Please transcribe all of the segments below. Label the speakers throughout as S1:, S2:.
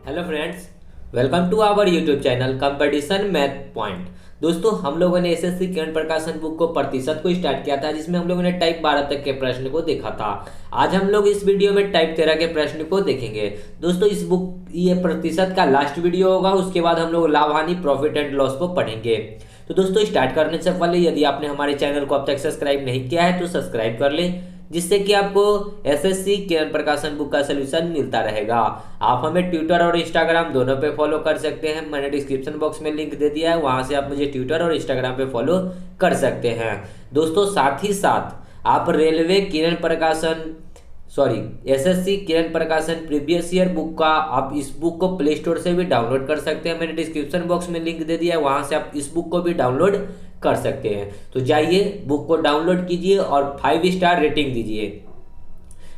S1: Hello friends, welcome to our YouTube channel competition math point. दोस्तों, हम लोगों ने एसएससी किरण प्रकाशन बुक को प्रतिशत को स्टार्ट किया था, जिसमें हम लोगों ने टाइप 12 तक के प्रश्न को देखा था। आज हम लोग इस वीडियो में टाइप 13 के प्रश्न को देखेंगे। दोस्तों, इस बुक ये प्रतिशत का लास्ट वीडियो होगा, उसके बाद हम लोग लाभ हानि प्रॉफिट एंड लॉस को पढ़ेंगे। तो दोस्तों, स्टार्ट करने से पहले यदि आपने हमारे चैनल को अब तक सब्सक्राइब नहीं किया है तो सब्सक्राइब कर लें, जिससे कि आपको एसएससी किरण प्रकाशन बुक का सोल्यूशन मिलता रहेगा। आप हमें ट्विटर और इंस्टाग्राम दोनों पे फॉलो कर सकते हैं। मैंने डिस्क्रिप्शन बॉक्स में लिंक दे दिया है, वहां से आप मुझे ट्विटर और इंस्टाग्राम पे फॉलो कर सकते हैं। दोस्तों, साथ ही साथ आप रेलवे किरण प्रकाशन एसएससी किरण प्रकाशन प्रीवियस ईयर बुक का आप इस बुक को प्ले स्टोर से भी डाउनलोड कर सकते हैं। मैंने डिस्क्रिप्शन बॉक्स में लिंक दे दिया है, वहां से आप इस बुक को भी डाउनलोड कर सकते हैं। तो जाइए, बुक को डाउनलोड कीजिए और 5 स्टार रेटिंग दीजिए।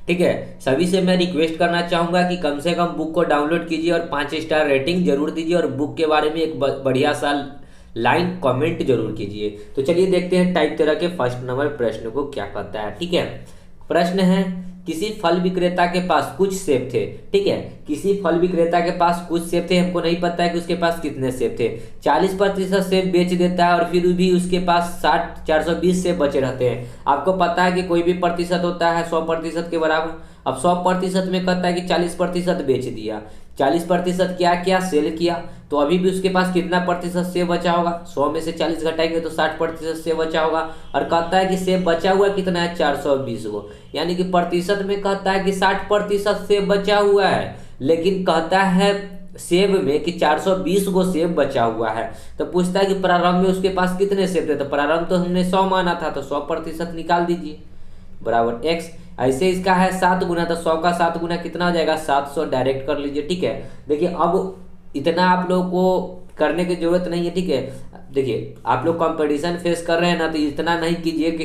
S1: ठीक है, सभी से मैं रिक्वेस्ट करना चाहूंगा कि कम से कम बुक को डाउनलोड कीजिए और 5 स्टार रेटिंग जरूर दीजिए, और बुक के बारे में एक बढ़िया सा लाइन कमेंट जरूर कीजिए। तो चलिए देखते हैं टाइप 13 के फर्स्ट नंबर प्रश्न को क्या कहता है। ठीक है, प्रश्न है, किसी फल विक्रेता के पास कुछ सेब थे। ठीक है, किसी फल विक्रेता के पास कुछ सेब थे, हमको नहीं पता है कि उसके पास कितने सेब थे। 40% सेब बेच देता है और फिर भी उसके पास 420 सेब बचे रहते हैं। आपको पता है कि कोई भी प्रतिशत होता है 100% के बराबर। अब 100% में कहता है कि 40% बेच दिया। 40% क्या किया? सेल किया। तो अभी भी उसके पास कितना प्रतिशत सेब बचा होगा? 100 में से 40 घटाएंगे तो 60% सेब बचा होगा। और कहता है कि सेब बचा हुआ कितना है? 420 गो। यानी कि प्रतिशत में कहता है कि 60% सेब बचा हुआ है, लेकिन कहता है सेब में कि 420 गो सेब बचा हुआ है। तो पूछता है कि प्रारंभ में उसके पास कितने सेब थे। तो प्रारंभ तो हमने 100 माना था, तो 100% निकाल दीजिए बराबर x। ऐसे इसका है 7 गुना, तो 100 का 7 गुना कितना हो जाएगा? 700 डायरेक्ट कर लीजिए। ठीक है, देखिए अब इतना आप लोग को करने की जरूरत नहीं है। ठीक है, देखिए आप लोग कंपटीशन फेस कर रहे हैं ना, तो इतना नहीं कीजिए कि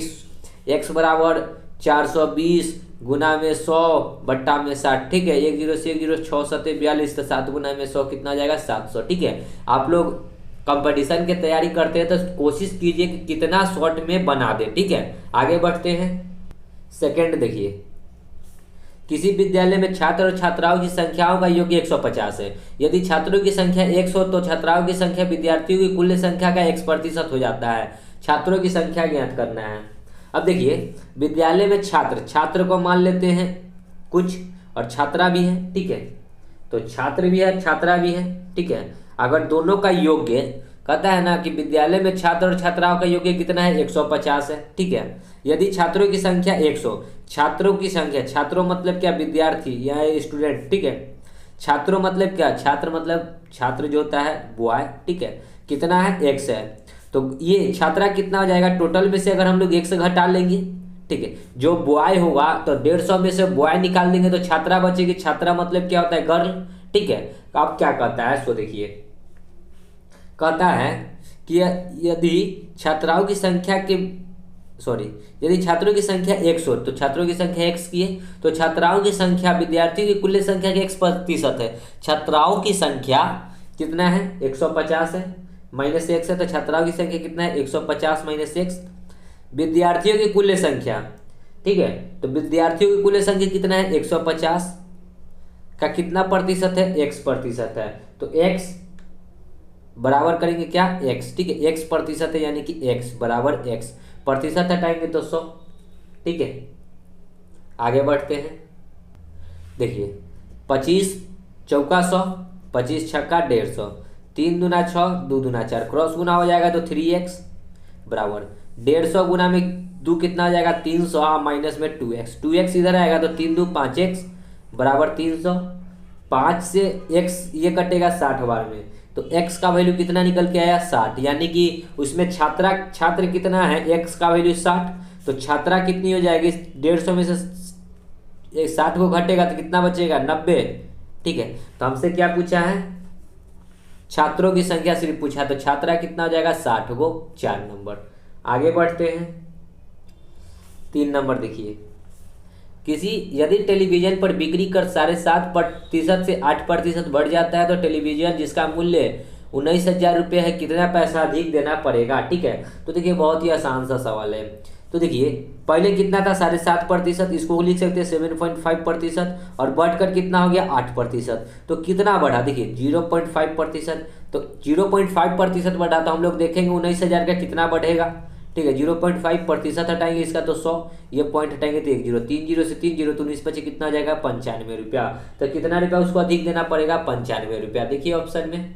S1: x बराबर 420 गुना में 100 बट्टा में 60। ठीक है, 1 0 से 1 0 6 7 42, तो 7 गुना में 100 कितना आ जाएगा? 700। ठीक है, आप लोग कंपटीशन की तैयारी करते हैं तो कोशिश कीजिए कि कितना शॉर्ट में बना दे। ठीक है, आगे बढ़ते हैं। सेकंड देखिए, किसी विद्यालय में छात्र और छात्राओं की संख्याओं का योग 150 है। यदि छात्रों की संख्या 100 तो छात्राओं की संख्या विद्यार्थियों की कुल संख्या का x% हो जाता है। छात्रों की संख्या ज्ञात करना है। अब देखिए, विद्यालय में छात्र को मान लेते हैं कुछ, और छात्रा भी है। ठीक है, तो छात्र भी है छात्रा भी है। ठीक है, अगर दोनों का योग्य कहता है ना कि विद्यालय में छात्र और छात्राओं का योग्य कितना है? 150 है। ठीक है, यदि छात्रों की संख्या 100, छात्रों की संख्या, छात्रों मतलब क्या? विद्यार्थी या स्टूडेंट। ठीक है, छात्रों मतलब क्या? छात्र मतलब छात्र जो होता है बॉय। ठीक है, कितना है? x है। तो ये छात्रा कितना हो जाएगा? टोटल में से अगर हम लोग x घटा लेंगे, ठीक है, जो बॉय होगा तो 150 में से बॉय निकाल देंगे तो छात्रा बचेगी। छात्रा मतलब क्या होता है? गर्ल। ठीक है, तो अब क्या कहता है सो देखिए, कहता है कि यदि छात्राओं की संख्या के यदि छात्रों की संख्या 100 तो छात्रों की संख्या x की है, तो छात्राओं की संख्या विद्यार्थियों की कुल संख्या के x% है। छात्राओं की संख्या कितना है? 150 है, माइनस x है, तो छात्राओं की संख्या कितना है? 150 माइनस x। विद्यार्थियों की कुल संख्या, ठीक है, तो विद्यार्थियों की कुल संख्या कितना है? 150 का कितना प्रतिशत है? x% है। तो x बराबर करेंगे क्या? x। ठीक है, x% है, यानी कि x बराबर x। प्रतिशत हटाएंगे तो 100। ठीक है, आगे बढ़ते हैं। देखिए, 25 चौका 100, 25 छक्का 150, 3 दूना 6, 2 दूना 4, क्रॉस गुना हो जाएगा तो 3x बराबर 150 गुना में 2 कितना हो जाएगा? 300, माइनस में 2x। 2x इधर आएगा तो 3 2 5x बराबर 300। 5 से x ये कटेगा 60 बार में, तो x का वैल्यू कितना निकल के आया? 60। यानी कि उसमें छात्र कितना है? x का वैल्यू 60। तो छात्रा कितनी हो जाएगी? 150 में से 60 को घटेगा तो कितना बचेगा? 90। ठीक है, तो हमसे क्या पूछा है? छात्रों की संख्या सिर्फ पूछा, तो छात्रा कितना हो जाएगा? 60 को 4 नंबर। आगे बढ़ते हैं। 3 नंबर देखिए, यदि टेलीविजन पर बिक्री कर 7.5% से 8% बढ़ जाता है तो टेलीविजन जिसका मूल्य 19,000 रुपये है, कितना पैसा अधिक देना पड़ेगा? ठीक है, तो देखिए बहुत ही आसान सा सवाल है। तो देखिए पहले कितना था 7.5%, इसको लिख सकते हैं 7.5%, और बढ़कर कितना हो गया 8%। तो कितना बढ़ा देखिए 0.5%, तो 0.5% बढ़ा तो हम लोग देखेंगे 19,000 का कितना बढ़ेगा। ठीक है, 0.5% हटाएंगे इसका तो 100, ये पॉइंट हटाएंगे तो 1 0, 3 0 से 3 0 तो 19 बचे कितना हो जाएगा 95 रुपया। तो कितना रुपया उसको अधिक देना पड़ेगा 95 रुपया। देखिए ऑप्शन में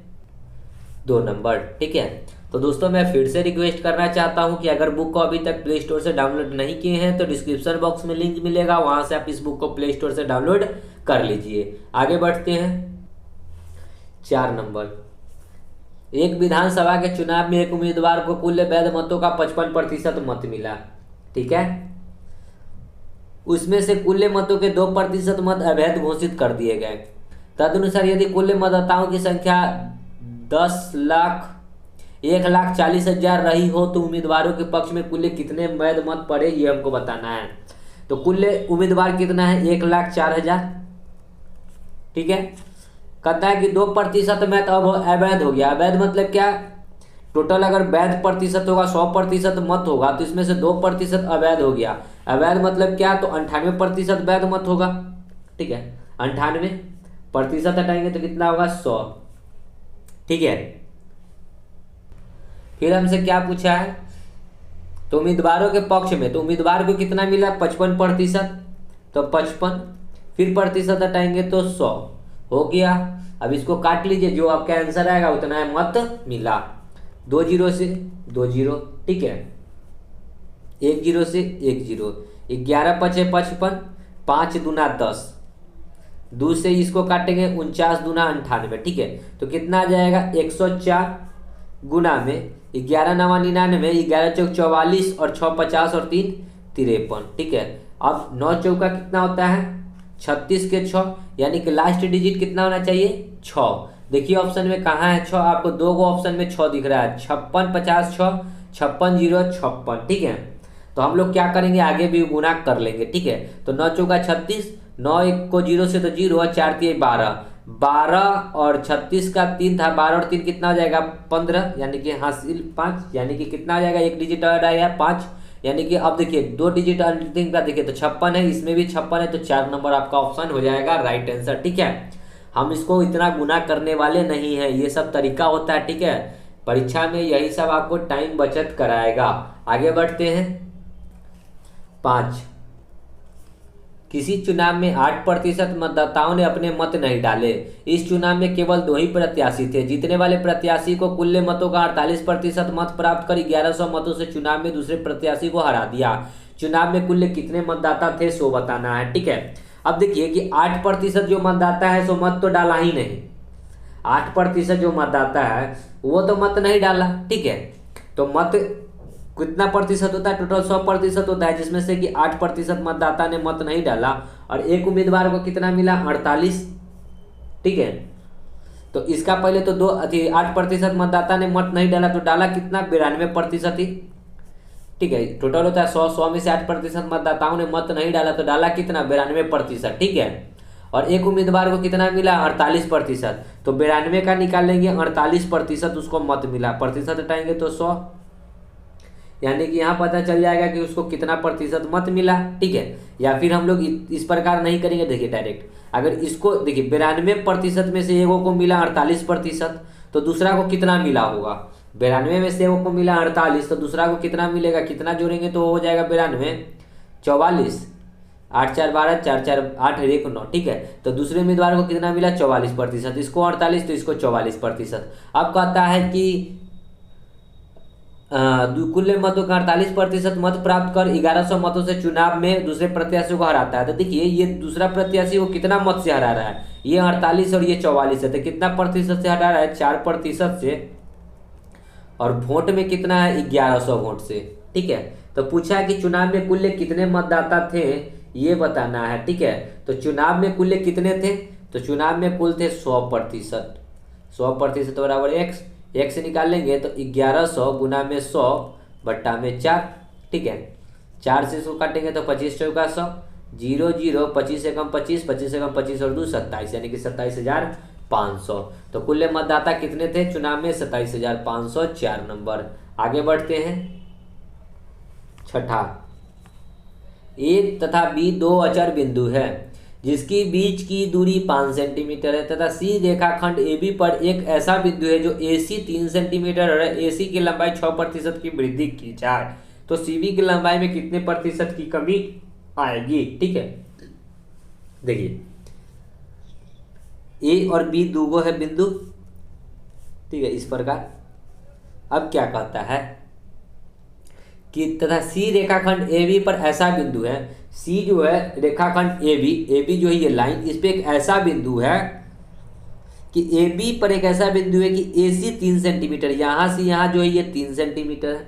S1: 2 नंबर। ठीक है, तो दोस्तों मैं फिर से रिक्वेस्ट करना चाहता हूं कि अगर बुक को अभी तक प्ले स्टोर से डाउनलोड नहीं किए हैं तो डिस्क्रिप्शन बॉक्स में लिंक मिलेगा, वहां से आप इस बुक को प्ले स्टोर से डाउनलोड कर लीजिए। आगे बढ़ते हैं 4 नंबर। एक विधानसभा के चुनाव में एक उम्मीदवार को कुल वैध मतों का 55% मत मिला। ठीक है, उसमें से कुल मतों के 2% मत अवैध घोषित कर दिए गए। तदनुसार यदि कुल मतदाताओं की संख्या 1,40,000 रही हो तो उम्मीदवारों के पक्ष में कुल कितने वैध मत पड़े ये हमको बताना है। तो कुल उम्मीदवार कितना है 1,04,000। ठीक है, कहता है कि 2% मत अब अवैध हो गया। अवैध मतलब क्या, टोटल अगर वैध प्रतिशत होगा 100% मत होगा तो इसमें से 2% अवैध हो गया। अवैध मतलब क्या, तो 98% वैध मत होगा। ठीक है, 98% हटाएंगे तो कितना होगा 100। ठीक है, फिर हमसे क्या पूछा है, तो उम्मीदवारों के पक्ष में, तो उम्मीदवार को कितना मिला 55%, तो 55 फिर प्रतिशत हटाएंगे तो 100 हो गया। अब इसको काट लीजिए, जो आपका आंसर आएगा उतना है मत मिला। 2 0 से 2 0। ठीक है, 1 0 से 1 0, 11 5 55, 5 दूना 10, 2 से इसको काटेंगे 49 दूना 98। ठीक है, तो कितना आ जाएगा 104 गुना में 11 9 99, 11 चौक 44 और 6 50 और 3 53। ठीक है, अब 9 चौका कितना होता है 36 के 6, यानी कि लास्ट डिजिट कितना होना चाहिए 6। देखिए ऑप्शन में कहाँ है 6, आपको 2 गो ऑप्शन में 6 दिख रहा है, 56 50 6, 56 0 56। ठीक है, तो हम लोग क्या करेंगे आगे भी गुना कर लेंगे। ठीक है, तो 9 चौका 36, 9 1 को 0 से तो 0 और 4 3 12, 12 और 36 का 3 था, 12 और 3 कितना हो जाएगा 15, यानी कि हासिल 5, यानी कि कितना हो जाएगा 1 डिजिट और आया 5, यानी कि अब देखिए 2 डिजिट अंतिम का देखिए तो 56 है, इसमें भी 56 है, तो 4 नंबर आपका ऑप्शन हो जाएगा राइट आंसर। ठीक है, हम इसको इतना गुना करने वाले नहीं हैं, ये सब तरीका होता है। ठीक है, परीक्षा में यही सब आपको टाइम बचत कराएगा। आगे बढ़ते हैं 5। किसी चुनाव में 8% मतदाताओं ने अपने मत नहीं डाले। इस चुनाव में केवल 2 ही प्रत्याशी थे। जीतने वाले प्रत्याशी को कुल मतों का 48% मत प्राप्त कर 1100 मतों से चुनाव में दूसरे प्रत्याशी को हरा दिया। चुनाव में कुल कितने मतदाता थे सो बताना है। ठीक है, अब देखिए कि 8% जो मतदाता है सो मत तो डाला ही नहीं। 8% जो मतदाता है वो तो मत नहीं डाला। ठीक है, तो मत कितना प्रतिशत होता है, टोटल 100% होता है, जिसमें से कि 8% मतदाता ने मत नहीं डाला और एक उम्मीदवार को कितना मिला 48। ठीक है, तो इसका पहले तो 8% मतदाता ने मत नहीं डाला, तो डाला कितना 92% ही। ठीक है, टोटल होता है 100 में से 8% मतदाताओं ने मत नहीं डाला तो डाला कितना 92%। ठीक है, और एक उम्मीदवार को कितना मिला 48%, तो 92 का निकालेंगे 48% उसको मत मिला, प्रतिशत हटाएंगे तो 100, यानी कि यहाँ पता चल जाएगा कि उसको कितना प्रतिशत मत मिला। ठीक है, या फिर हम लोग इस प्रकार नहीं करेंगे, देखिए डायरेक्ट अगर इसको देखिए 92% में से एगो को मिला 48%, तो दूसरा को कितना मिला होगा, 92 में से एगो को मिला 48 तो दूसरा को कितना मिलेगा, कितना जोड़ेंगे तो हो जाएगा 92 44, 8 4 12, 4 4 8 1 9। ठीक है, तो दूसरे उम्मीदवार को कितना मिला 44%, इसको 48 तो इसको 44%। अब कहता है कि कुल मतों का 48% मत प्राप्त कर 1100 मतों से चुनाव में दूसरे प्रत्याशी को हराता है। तो देखिए ये दूसरा प्रत्याशी को कितना मत से हरा रहा है, ये 48 और ये 44 है, तो कितना प्रतिशत से हरा रहा है 4% से, और वोट में कितना है 1100 वोट से। ठीक है, तो पूछा है कि चुनाव में कुल कितने मतदाता थे ये बताना है। ठीक है, तो चुनाव में कुल कितने थे, तो चुनाव में कुल थे 100%, 100% बराबर x निकाल लेंगे तो 1100 गुना में 100 बट्टा में 4। ठीक है, 4 से इसको काटेंगे तो 25 चौका 100, 0 0, 25 से कम 25, 25 से कम 25 और 2 27, यानी कि 27,500। तो कुल मतदाता कितने थे चुनाव में 27,500, 4 नंबर। आगे बढ़ते हैं 6ठा। ए तथा बी दो अचर बिंदु है जिसकी बीच की दूरी 5 सेंटीमीटर है तथा सी रेखाखंड ए बी पर एक ऐसा बिंदु है जो ए सी 3 सेंटीमीटर और ए सी की लंबाई 6% की वृद्धि की जाए तो सी बी की लंबाई में कितने प्रतिशत की कमी आएगी। ठीक है, देखिए ए और बी दूगो है बिंदु, ठीक है, इस प्रकार। अब क्या कहता है कि तथा सी रेखाखंड ए बी पर ऐसा बिंदु है, सी जो है रेखाखंड ए बी जो है ये लाइन, इस पे एक ऐसा बिंदु है कि ए बी पर एक ऐसा बिंदु है कि ए सी 3 सेंटीमीटर, यहाँ से यहाँ जो है ये 3 सेंटीमीटर है।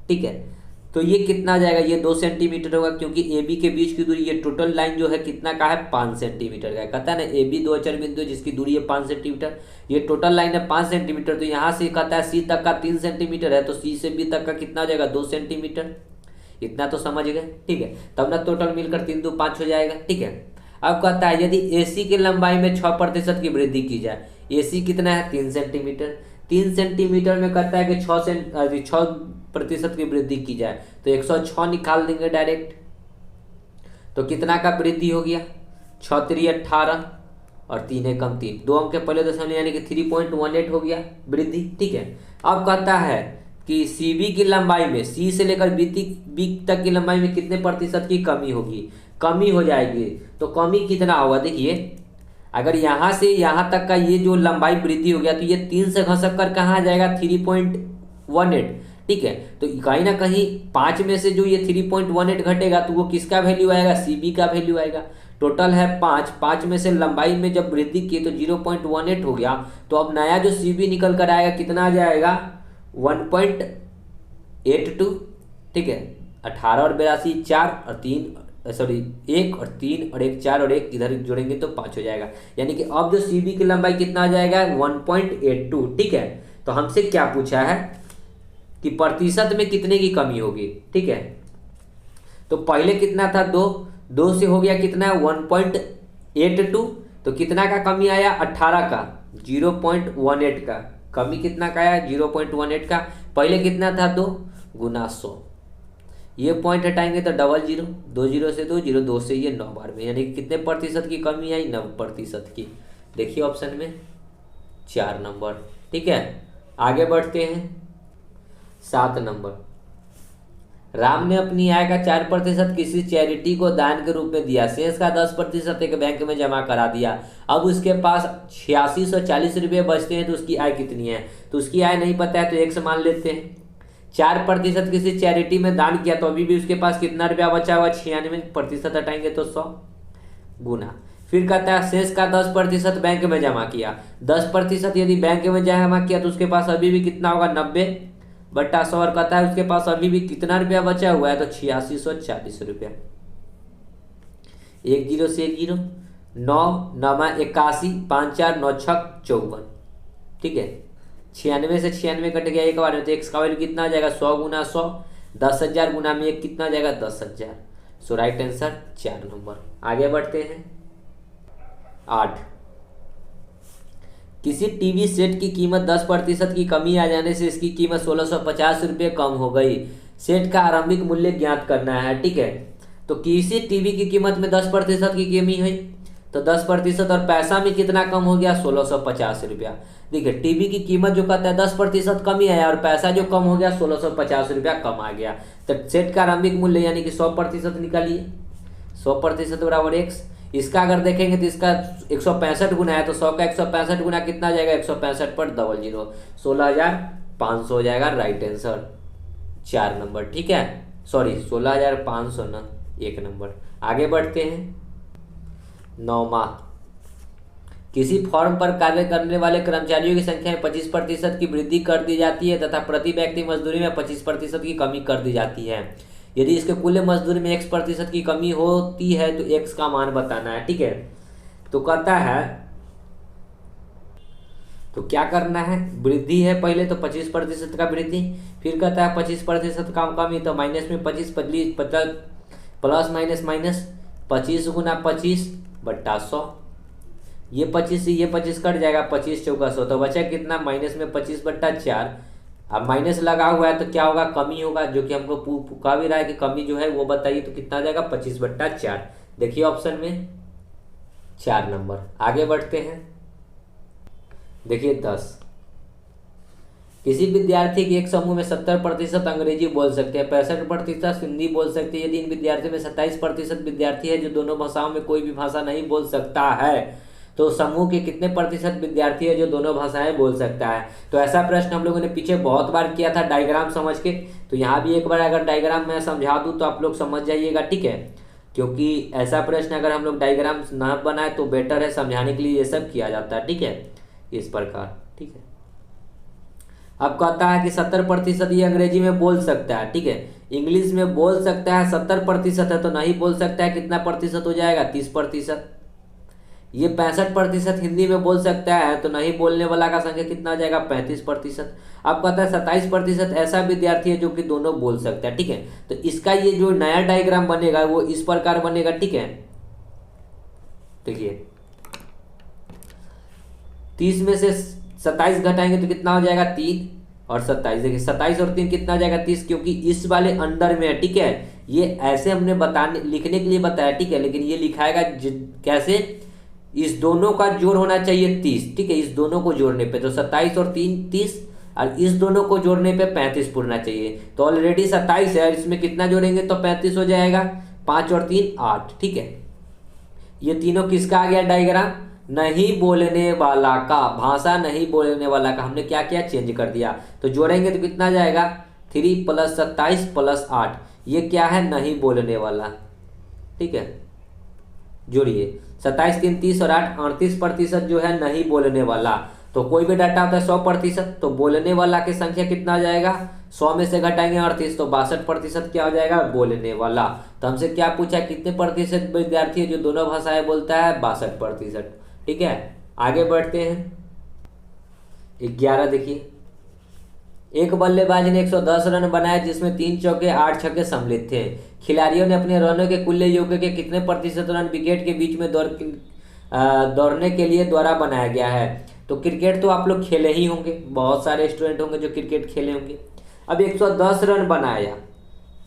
S1: ठीक है, तो ये कितना जाएगा, ये 2 सेंटीमीटर होगा क्योंकि ए बी के बीच की दूरी, ये टोटल लाइन जो है कितना का है 5 सेंटीमीटर का है। कहता है ना ए बी दो अचर बिंदु है जिसकी दूरी है 5 सेंटीमीटर, ये टोटल लाइन है 5 सेंटीमीटर। तो यहाँ से कहता है सी तक का 3 सेंटीमीटर है तो सी से बी तक का कितना हो जाएगा 2 सेंटीमीटर। इतना तो समझ गए। ठीक है, तब ना टोटल मिलकर 3 2 5 हो जाएगा। ठीक है, अब कहता है यदि ए सी की लंबाई में 6% की वृद्धि की जाए, ए सी कितना है 3 सेंटीमीटर, 3 सेंटीमीटर में कहता है कि 6% की वृद्धि की जाए तो 106 निकाल देंगे डायरेक्ट। तो कितना का वृद्धि हो गया 6 3 18 और 3 एकम 3, 2 अंक के पहले दशमलव यानी कि 3.18 हो गया वृद्धि। ठीक है, अब कहता है कि सी बी की लंबाई में, सी से लेकर बी तक की लंबाई में कितने प्रतिशत की कमी होगी, कमी हो जाएगी। तो कमी कितना होगा, देखिए अगर यहाँ से यहाँ तक का ये जो लंबाई वृद्धि हो गया तो ये 3 से घसक कर कहाँ आ जाएगा 3.18। ठीक है, तो कहीं ना कहीं 5 में से जो ये 3.18 घटेगा तो वो किसका वैल्यू आएगा, सी बी का वैल्यू आएगा। टोटल है 5 में से लंबाई में जब वृद्धि की तो 0.18 हो गया, तो अब नया जो सी बी निकल कर आएगा कितना आ जाएगा 1.82। ठीक है, 18 और 82 4 और 3 सॉरी 1 और 3 और 1 4 और 1 इधर जोड़ेंगे तो 5 हो जाएगा, यानी कि अब जो सी बी की लंबाई कितना आ जाएगा 1.82। ठीक है, तो हमसे क्या पूछा है कि प्रतिशत में कितने की कमी होगी। ठीक है, तो पहले कितना था 2 से हो गया कितना है 1.82, तो कितना का कमी आया 18 का 0.18 का कमी कितना का आया 0.18 का। पहले कितना था 2 गुना 100, ये पॉइंट हटाएंगे तो 00, 2 0 से 2 0, 2 से ये 9 बार में, यानी कि कितने प्रतिशत की कमी आई 9% की। देखिए ऑप्शन में 4 नंबर। ठीक है, आगे बढ़ते हैं 7 नंबर। राम ने अपनी आय का 4% किसी चैरिटी को दान के रूप में दिया, शेष का 10% एक बैंक में जमा करा दिया। अब उसके पास 8640 रुपये बचते हैं तो उसकी आय कितनी है। तो उसकी आय नहीं पता है तो एक समान लेते हैं। 4% किसी चैरिटी में दान किया तो अभी भी उसके पास कितना रुपया बचा हुआ 96% हटाएंगे तो 100 गुना। फिर कहता है शेष का 10% बैंक में जमा किया, 10% यदि बैंक में जमा किया तो उसके पास अभी भी कितना होगा 90/100 और कहता है उसके पास अभी भी कितना रुपया बचा हुआ है तो 8640 रुपया। 1 0 से 1 0, 9 9 81, 5 4 9 6 54। ठीक है, 96 से 96 कट गया एक बार में तो एक्स का वैल्यू कितना आ जाएगा 100 गुना 100, 10,000 गुना में 1 कितना आ जाएगा 10,000। सो राइट आंसर 4 नंबर। आगे बढ़ते हैं 8। किसी टीवी सेट की कीमत 10% की कमी आ जाने से इसकी कीमत 1650 रुपये कम हो गई। सेट का आरंभिक मूल्य ज्ञात करना है। ठीक है, तो किसी टीवी की कीमत में 10% की कमी हुई तो 10% और पैसा में कितना कम हो गया 1650 रुपया। देखिए टीवी की कीमत जो कहता है 10% कमी आया और पैसा जो कम हो गया 1650 रुपया कम आ गया। तो सेट का आरंभिक मूल्य यानी कि 100% निकालिए, 100% बराबर एक्स। इसका अगर देखेंगे तो इसका 165 गुना है तो 100 का 165 गुना कितना आ जाएगा 165 पर 00, 16,500 हो जाएगा राइट आंसर 4 नंबर। ठीक है, सॉरी 16,500 ना 1 नंबर। आगे बढ़ते हैं 9वां। किसी फॉर्म पर कार्य करने वाले कर्मचारियों की संख्या में 25% की वृद्धि कर दी जाती है तथा प्रति व्यक्ति मजदूरी में 25% की कमी कर दी जाती है। यदि इसके कुल मजदूरी में X% की कमी होती है तो X का मान बताना है। ठीक है, तो कहता है तो क्या करना है, वृद्धि है पहले तो 25% का वृद्धि, फिर कहता है 25% का कमी तो माइनस में 25 प्लस माइनस माइनस 25 गुना 25/100, ये 25 से ये 25 कट जाएगा 25 चौका 100 तो बचा कितना -में 25/4 अब माइनस लगा हुआ है तो क्या होगा, कमी होगा, जो कि हमको कह भी रहा है कि कमी जो है वो बताइए, तो कितना आ जाएगा 25/4। देखिए ऑप्शन में 4 नंबर। आगे बढ़ते हैं। देखिए 10, किसी विद्यार्थी के एक समूह में 70% अंग्रेजी बोल सकते हैं, 65% हिंदी बोल सकते हैं। यदि इन विद्यार्थियों में 27% विद्यार्थी है जो दोनों भाषाओं में कोई भी भाषा नहीं बोल सकता है, तो समूह के कितने प्रतिशत विद्यार्थी है जो दोनों भाषाएं बोल सकता है। तो ऐसा प्रश्न हम लोगों ने पीछे बहुत बार किया था डायग्राम समझ के, तो यहाँ भी एक बार अगर डायग्राम मैं समझा दूँ तो आप लोग समझ जाइएगा, ठीक है। क्योंकि ऐसा प्रश्न अगर हम लोग डायग्राम ना बनाए तो बेटर है, समझाने के लिए ये सब किया जाता है, ठीक है, इस प्रकार, ठीक है। अब कहता है कि 70% ये अंग्रेजी में बोल सकता है, ठीक है, इंग्लिश में बोल सकता है 70% है, तो नहीं बोल सकता है कितना प्रतिशत हो जाएगा, 30%। ये 65% हिंदी में बोल सकता है, तो नहीं बोलने वाला का संख्या कितना हो जाएगा, 35%। अब कहता है 27% ऐसा विद्यार्थी है जो कि दोनों बोल सकता है, ठीक है। तो इसका ये जो नया डायग्राम बनेगा वो इस प्रकार बनेगा, ठीक है। देखिए 30 में से 27 घटाएंगे तो कितना हो जाएगा, 3 और 27। देखिए 27 और 3 कितना हो जाएगा, 30, क्योंकि इस वाले अंडर में है, ठीक है। ये ऐसे हमने बताने लिखने के लिए बताया, ठीक है, लेकिन ये लिखाएगा कैसे, इस दोनों का जोड़ होना चाहिए 30, ठीक है, इस दोनों को जोड़ने पे तो 27 और 3 30, और इस दोनों को जोड़ने पे 35 पूरना चाहिए। तो ऑलरेडी 27 है और इसमें कितना जोड़ेंगे तो 35 हो जाएगा, 5 और 3 8, ठीक है। ये तीनों किसका आ गया डायग्राम, नहीं बोलने वाला का, भाषा नहीं बोलने वाला का हमने क्या किया, चेंज कर दिया। तो जोड़ेंगे तो कितना जाएगा, 3 + 27 + 8, ये क्या है, नहीं बोलने वाला, ठीक है। जोड़िए 27 3 30 और 8 38% जो है नहीं बोलने वाला। तो कोई भी डाटा होता है 100%, तो बोलने वाला की संख्या कितना आ जाएगा, 100 में से घटाएंगे 38, तो 62% क्या हो जाएगा, बोलने वाला। तो हमसे क्या पूछा, कितने प्रतिशत विद्यार्थी है जो दोनों भाषाएं बोलता है, 62%, ठीक है। आगे बढ़ते हैं। 11 देखिए, एक बल्लेबाज ने 110 रन बनाए जिसमें 3 चौके 8 छक्के सम्मिलित थे। खिलाड़ियों ने अपने रनों के कुल योग के कितने प्रतिशत रन विकेट के बीच में दौड़ने के लिए द्वारा बनाया गया है। तो क्रिकेट तो आप लोग खेले ही होंगे, बहुत सारे स्टूडेंट होंगे जो क्रिकेट खेले होंगे। अब 110 रन बनाया,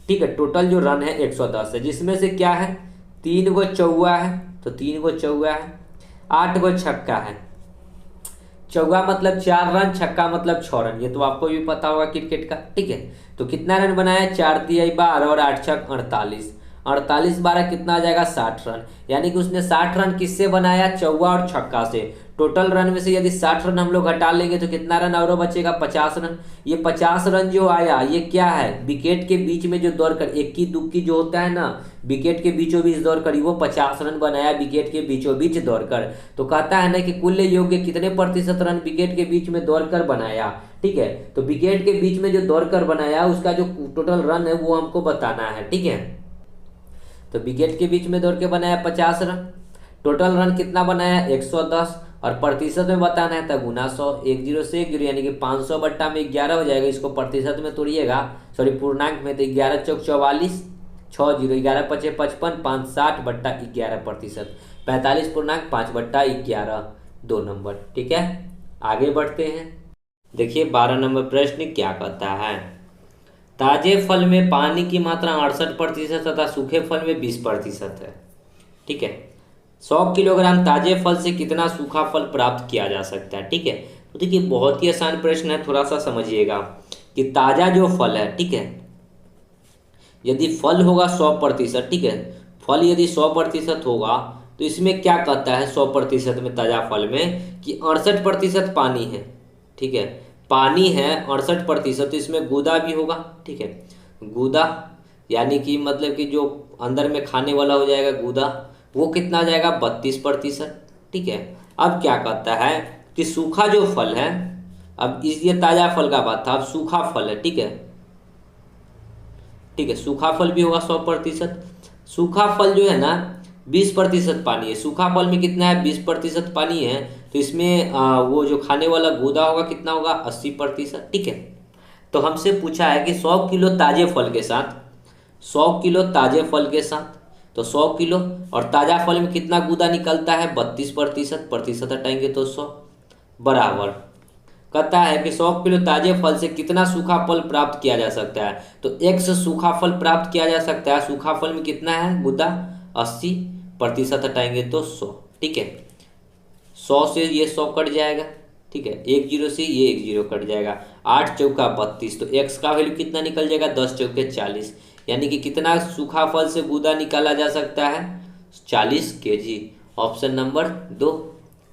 S1: ठीक है, टोटल जो रन है 110 है, जिसमें से क्या है, 3 गो चौवा है, तो 3 गो चौवा है, 8 गो छक्का है। चौका मतलब 4 रन, छक्का मतलब 6 रन, ये तो आपको भी पता होगा क्रिकेट का, ठीक है। तो कितना रन बनाया, 4 तिहाई 12 और 8 छक 48, 48 12 कितना आ जाएगा, 60 रन। यानी कि उसने 60 रन किससे बनाया, चौवा और छक्का से। टोटल रन में से यदि 60 रन हम लोग हटा लेंगे तो कितना रन और बचेगा, 50 रन। ये 50 रन जो आया ये क्या है, विकेट के बीच में जो दौड़कर इक्की दुक्की जो होता है ना, विकेट के बीचों बीच दौड़कर, वो 50 रन बनाया विकेट के बीचों बीच दौड़कर। तो कहता है ना कि कुल योग्य कितने प्रतिशत रन विकेट के बीच में दौड़कर बनाया, ठीक है। तो विकेट के बीच में जो दौड़कर बनाया उसका जो टोटल रन है वो हमको बताना है, ठीक है। तो विकेट के बीच में दौड़ के बनाया 50 रन, टोटल रन कितना बनाया 110, और प्रतिशत में बताना है तो गुना 100, 10 से 10, यानी कि 500 बट्टा में 11 हो जाएगा। इसको प्रतिशत में तोड़िएगा, सॉरी पूर्णांक में, तो 11 चौक 44, 6 0, 11 पचे 55, 5 60 बट्टा 11%, 45.5/11, 2 नंबर, ठीक है। आगे बढ़ते हैं। देखिए 12 नंबर प्रश्न क्या कहता है, ताजे फल में पानी की मात्रा 68% तथा सूखे फल में 20% है, ठीक है। 100 किलोग्राम ताजे फल से कितना सूखा फल प्राप्त किया जा सकता है, ठीक है। तो देखिए बहुत ही आसान प्रश्न है, थोड़ा सा समझिएगा कि ताजा जो फल है, ठीक है, यदि फल होगा 100%, ठीक है, फल यदि 100% होगा तो इसमें क्या कहता है 100% में ताजा फल में कि 68% पानी है, ठीक है, पानी है 68%, तो इसमें गूदा भी होगा, ठीक है। गूदा यानी कि मतलब कि जो अंदर में खाने वाला हो जाएगा गूदा, वो कितना आ जाएगा 32%, ठीक है। अब क्या कहता है कि सूखा जो फल है, अब ये ताजा फल का बात था, अब सूखा फल है, ठीक है, ठीक है, सूखा फल भी होगा 100%। सूखा फल जो है ना 20% पानी है, सूखा फल में कितना है 20% पानी है, तो इसमें वो जो खाने वाला गूदा होगा कितना होगा 80%, ठीक है। तो हमसे पूछा है कि 100 किलो ताजे फल के साथ, 100 किलो ताजे फल के साथ, तो 100 किलो और ताजा फल में कितना गूदा निकलता है 32%, प्रतिशत हटाएंगे तो 100, बराबर कहता है कि 100 किलो ताजे फल से कितना सूखा फल प्राप्त किया जा सकता है। तो x सूखा फल प्राप्त किया जा सकता है। सूखा फल में कितना है गुदा, 80% हटाएंगे तो 100। ठीक है, 100 से ये 100 कट जाएगा। ठीक है, 1 जीरो से ये 1 जीरो कट जाएगा। 8 चौका 32, तो x का वैल्यू कितना निकल जाएगा, 10 चौके 40। यानी कि कितना सूखा फल से गुदा निकाला जा सकता है, 40 kg। Option number 2।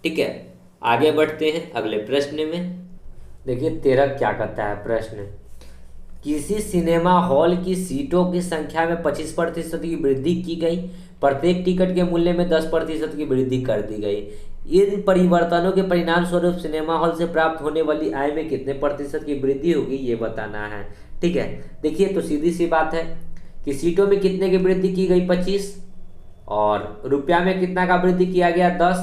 S1: ठीक है, आगे बढ़ते हैं अगले प्रश्न में। देखिए 13 क्या कहता है प्रश्न, किसी सिनेमा हॉल की सीटों की संख्या में 25% की वृद्धि की गई, प्रत्येक टिकट के मूल्य में 10% की वृद्धि कर दी गई। इन परिवर्तनों के परिणाम स्वरूप सिनेमा हॉल से प्राप्त होने वाली आय में कितने प्रतिशत की वृद्धि होगी, ये बताना है। ठीक है, देखिए तो सीधी सी बात है कि सीटों में कितने की वृद्धि की गई, 25, और रुपया में कितना का वृद्धि किया गया, 10,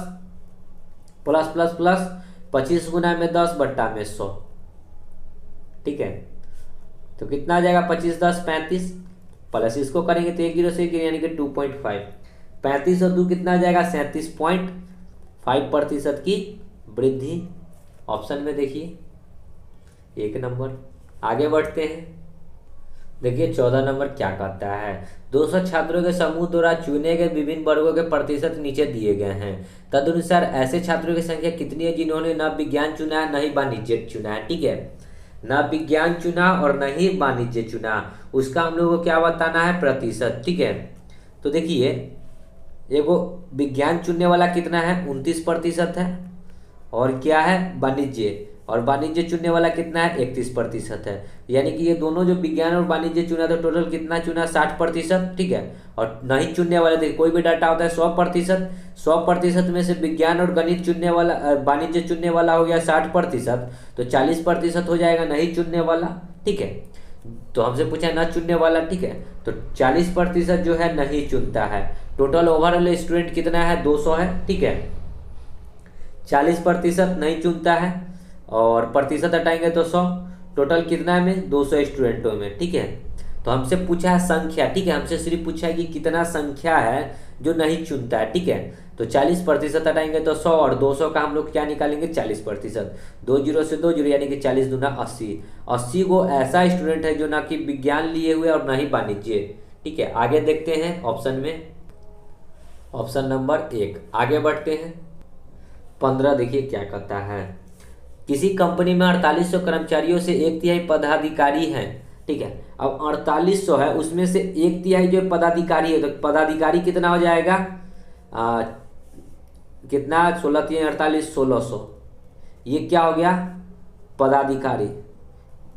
S1: प्लस प्लस प्लस 25 गुना में 10 बट्टा में 100। ठीक है, तो कितना आ जाएगा, 25 10 35, प्लस इसको करेंगे तो 1 जीरो से 1 यानी कि 2.5, 35 और 2 कितना आ जाएगा, 37.5% की वृद्धि। ऑप्शन में देखिए 1 नंबर। आगे बढ़ते हैं, देखिए 14 नंबर क्या कहता है, 200 छात्रों के समूह द्वारा चुने गए विभिन्न वर्गों के प्रतिशत नीचे दिए गए हैं। तदनुसार ऐसे छात्रों की संख्या कितनी है जिन्होंने न विज्ञान चुना है न ही वाणिज्य चुना है। ठीक है, न विज्ञान चुना और न ही वाणिज्य चुना, उसका हम लोग को क्या बताना है, प्रतिशत। ठीक है, तो देखिए एगो विज्ञान चुनने वाला कितना है, 29% है, और क्या है वाणिज्य, और वाणिज्य चुनने वाला कितना है, 31% है। यानी कि ये दोनों जो विज्ञान और वाणिज्य चुना तो टोटल कितना चुना, 60%। ठीक है, और नहीं चुनने वाले देखिए कोई भी डाटा होता है 100%, 100% में से विज्ञान और गणित चुनने वाला, वाणिज्य चुनने वाला हो गया 60%, तो 40% हो जाएगा नहीं चुनने वाला। ठीक है, तो हमसे पूछा है न चुनने वाला। ठीक है, तो 40% जो है नहीं चुनता है। टोटल ओवरऑल स्टूडेंट कितना है, 200 है। ठीक है, 40% नहीं चुनता है और प्रतिशत हटाएंगे तो 100, टोटल कितना है में 200 स्टूडेंटों में। ठीक है, तो हमसे पूछा है संख्या। ठीक है, हमसे सिर्फ पूछा है कि कितना संख्या है जो नहीं चुनता है। ठीक है, तो 40% हटाएंगे तो 100, और 200 का हम लोग क्या निकालेंगे, 40%। 2 जीरो से 2 जीरो यानी कि 40 दूना 80। 80 को ऐसा स्टूडेंट है जो ना कि विज्ञान लिए हुए और ना ही वाणिज्य। ठीक है, आगे देखते हैं ऑप्शन में, ऑप्शन नंबर 1। आगे बढ़ते हैं 15। देखिए क्या कहता है, किसी कंपनी में 4800 कर्मचारियों से 1/3 पदाधिकारी हैं। ठीक है, अब 4800 है, उसमें से 1/3 जो पदाधिकारी है, तो पदाधिकारी कितना हो जाएगा, कितना 16 3 48 1600। ये क्या हो गया, पदाधिकारी।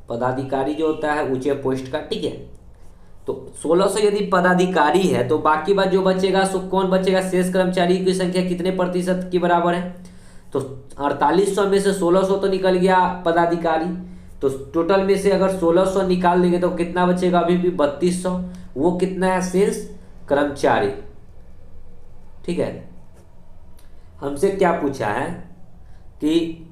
S1: पदाधिकारी जो होता है ऊंचे पोस्ट का। ठीक है, तो 1600 यदि पदाधिकारी है तो बाकी बात जो बचेगा सो कौन बचेगा, शेष कर्मचारी की संख्या कितने प्रतिशत के बराबर है, तो 4800 में से 1600 तो निकल गया पदाधिकारी, तो टोटल में से अगर 1600 निकाल देंगे तो कितना बचेगा, अभी भी 3200। वो कितना है, शेष कर्मचारी। ठीक है, हमसे क्या पूछा है कि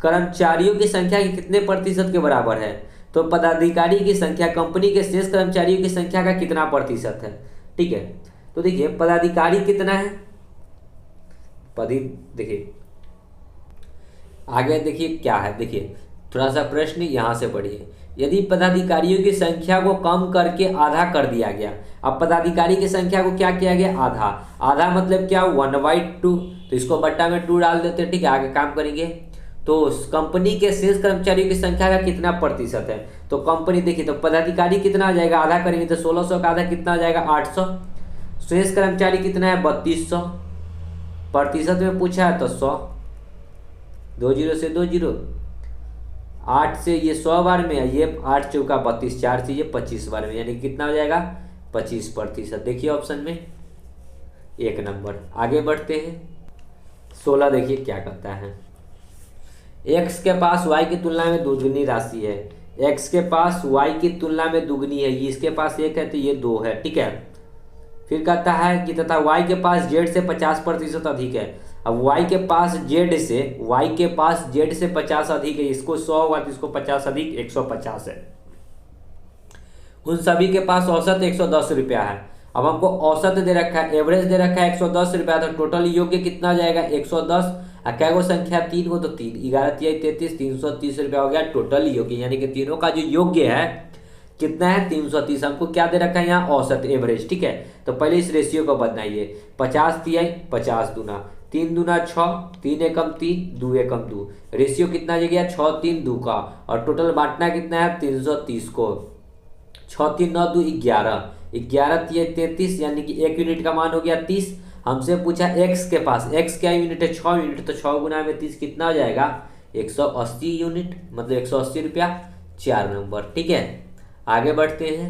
S1: कर्मचारियों की संख्या के कितने प्रतिशत के बराबर है, तो पदाधिकारी की संख्या कंपनी के शेष कर्मचारियों की संख्या का कितना प्रतिशत है। ठीक है, तो देखिए पदाधिकारी कितना है, देखिए आगे देखिए क्या है, देखिए थोड़ा सा प्रश्न यहाँ से पढ़िए। यदि पदाधिकारियों की संख्या को कम करके आधा कर दिया गया, अब पदाधिकारी की संख्या को क्या किया गया, आधा। आधा मतलब क्या, 1/2, तो इसको बट्टा में 2 डाल देते हैं। ठीक है, आगे काम करेंगे। तो कंपनी के शेष कर्मचारियों की संख्या का कितना प्रतिशत है, तो कंपनी देखिए तो पदाधिकारी कितना आ जाएगा, आधा करेंगे तो 1600 का आधा कितना आ जाएगा, 800। शेष कर्मचारी कितना है, 3200। प्रतिशत में पूछा है तो 100। 2 जीरो से 2 जीरो, 8 से ये 100 बार में, ये 8 चौका 32, 4 से ये 25 बार में, यानी कितना हो जाएगा, 25%। देखिए ऑप्शन में 1 नंबर। आगे बढ़ते हैं 16। देखिए क्या कहता है, x के पास y की तुलना में दुगनी राशि है। x के पास y की तुलना में दुगनी है, इसके पास 1 है तो ये 2 है। ठीक है, फिर कहता है कि तथा y के पास z से 50% अधिक है। अब y के पास z से 50 अधिक है, इसको 100 हुआ तो इसको 50 अधिक 150 है। उन सभी के पास औसत 110 रुपया है। अब हमको औसत दे रखा है, एवरेज दे रखा है 110 रुपया, तो टोटल योग्य कितना जाएगा, 110। और क्या वो संख्या 3 को, तो 3 11 तिया 33, 330 रुपया हो गया टोटल योग्य, यानी कि तीनों का जो योग्य है कितना है 330। हमको क्या दे रखा है यहाँ औसत एवरेज, ठीक है। तो पहले इस रेशियो को बनाइए, 50 तिया 50 दूना 3 दूना 6, 3 एकम 3, 2 एकम 2, रेशियो कितना आ गया 6 3 2 का, और टोटल बांटना कितना है 330 को, 6 3 9 2 11, 11 तिया 33, यानी कि 1 यूनिट का मान हो गया 30। हमसे पूछा x के पास, x क्या यूनिट है 6 यूनिट, तो 6 गुना में 30 कितना हो जाएगा 180 यूनिट, मतलब 180 रुपया 4 नंबर, ठीक है। आगे बढ़ते हैं,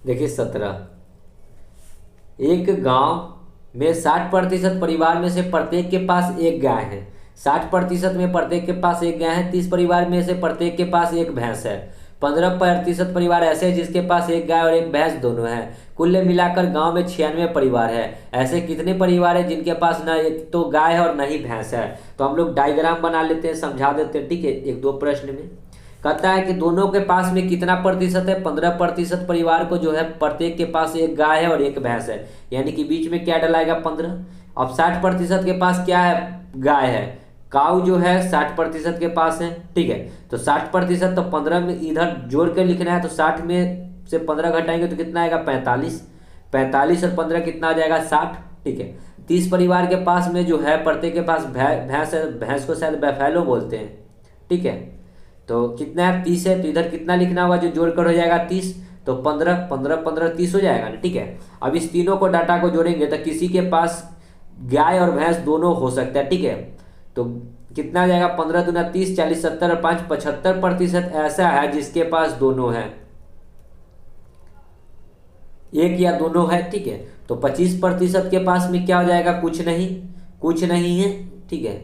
S1: देखिए 17, एक गांव में 60% परिवार में से प्रत्येक के पास एक गाय है, 60% में प्रत्येक के पास एक गाय है, 30 परिवार में से प्रत्येक के पास एक भैंस है, 15% परिवार ऐसे हैं जिसके पास एक गाय और एक भैंस दोनों है, कुल मिलाकर गांव में 96 परिवार है। ऐसे कितने परिवार है जिनके पास ना एक तो गाय है और ना ही भैंस है। तो हम लोग डायग्राम बना लेते हैं, समझा देते हैं, ठीक है। एक दो प्रश्न में कहता है कि दोनों के पास में कितना प्रतिशत है, 15% परिवार को जो है प्रत्येक के पास एक गाय है और एक भैंस है, यानी कि बीच में क्या डलाएगा 15। अब 60% के पास क्या है, गाय है, काऊ जो है 60% के पास है, ठीक है। तो 60%, तो 15 में इधर जोड़ के लिखना है, तो 60 में से 15 घटाएंगे तो कितना आएगा 45, 45 और 15 कितना आ जाएगा 60, ठीक है। 30 परिवार के पास में जो है प्रत्येक के पास भैंस है, भैंस को शायद बैफेलो बोलते हैं, ठीक है। तो कितना है 30 है, तो इधर कितना लिखना होगा जो जोड़कर हो जाएगा 30, तो 15 15 15 30 हो जाएगा ना, ठीक है। अब इस तीनों को डाटा को जोड़ेंगे तो किसी के पास गाय और भैंस दोनों हो सकता है, ठीक है। तो कितना आ जाएगा 15 दूना 30, 40 70 और 5 75% ऐसा है जिसके पास दोनों है, एक या दोनों है, ठीक है। तो 25% के पास में क्या हो जाएगा, कुछ नहीं है, ठीक है।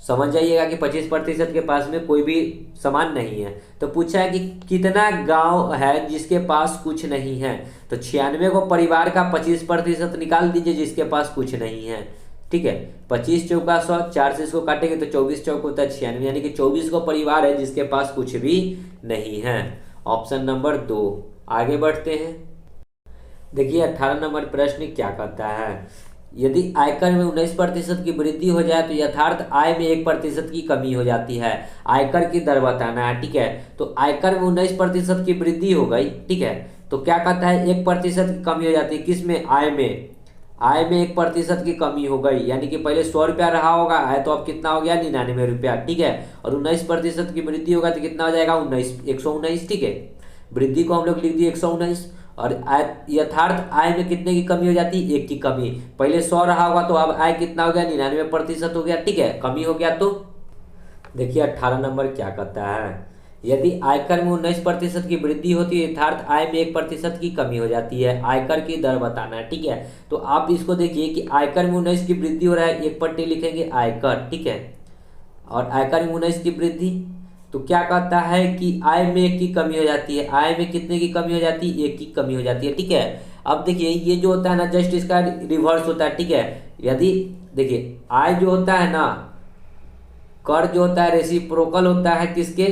S1: समझ जाइएगा कि 25% के पास में कोई भी सामान नहीं है। तो पूछा है कि कितना गांव है जिसके पास कुछ नहीं है, तो 96 को परिवार का 25% निकाल दीजिए जिसके पास कुछ नहीं है, ठीक है। 25 चौका 100, 4 से इसको काटेंगे तो 24 चौक होता है 96, यानी कि 24 को परिवार है जिसके पास कुछ भी नहीं है, ऑप्शन नंबर 2। आगे बढ़ते हैं, देखिए 18 नंबर प्रश्न क्या कहता है, यदि आयकर में 19% की वृद्धि हो जाए तो यथार्थ आय में 1% की कमी हो जाती है, आयकर की दर बताना है, ठीक है। तो आयकर में 19% की वृद्धि हो गई, ठीक है। तो क्या कहता है 1% की कमी हो जाती है, किस में, आय में, आय में 1% की कमी हो गई, यानी कि पहले 100 रुपया रहा होगा आय, तो अब कितना हो गया 99 रुपया, ठीक है। और 19% की वृद्धि होगा तो कितना हो जाएगा 119, ठीक है। वृद्धि को हम लोग लिख दिए 119, और यथार्थ आय में कितने की कमी हो जाती है, 1 की कमी, पहले 100 रहा होगा तो अब आय कितना हो गया 99% हो गया, ठीक है, कमी हो गया। तो देखिए 18 नंबर क्या कहता है, यदि आयकर में 19% की वृद्धि होती है, यथार्थ आय में 1% की कमी हो जाती है, आयकर की दर बताना है, ठीक है। तो आप इसको देखिए कि आयकर में 19 की वृद्धि हो रहा है, एक पट्टी लिखेंगे आयकर, ठीक है। और आयकर में 19 की वृद्धि, तो क्या कहता है कि आय में 1 की कमी हो जाती है, आय में कितने की कमी हो जाती है, 1 की कमी हो जाती है, ठीक है। अब देखिए ये जो होता है ना जस्ट इसका रिवर्स होता है, ठीक है। यदि देखिए आय जो होता है ना, कर जो होता है रेसिप्रोकल होता है किसके,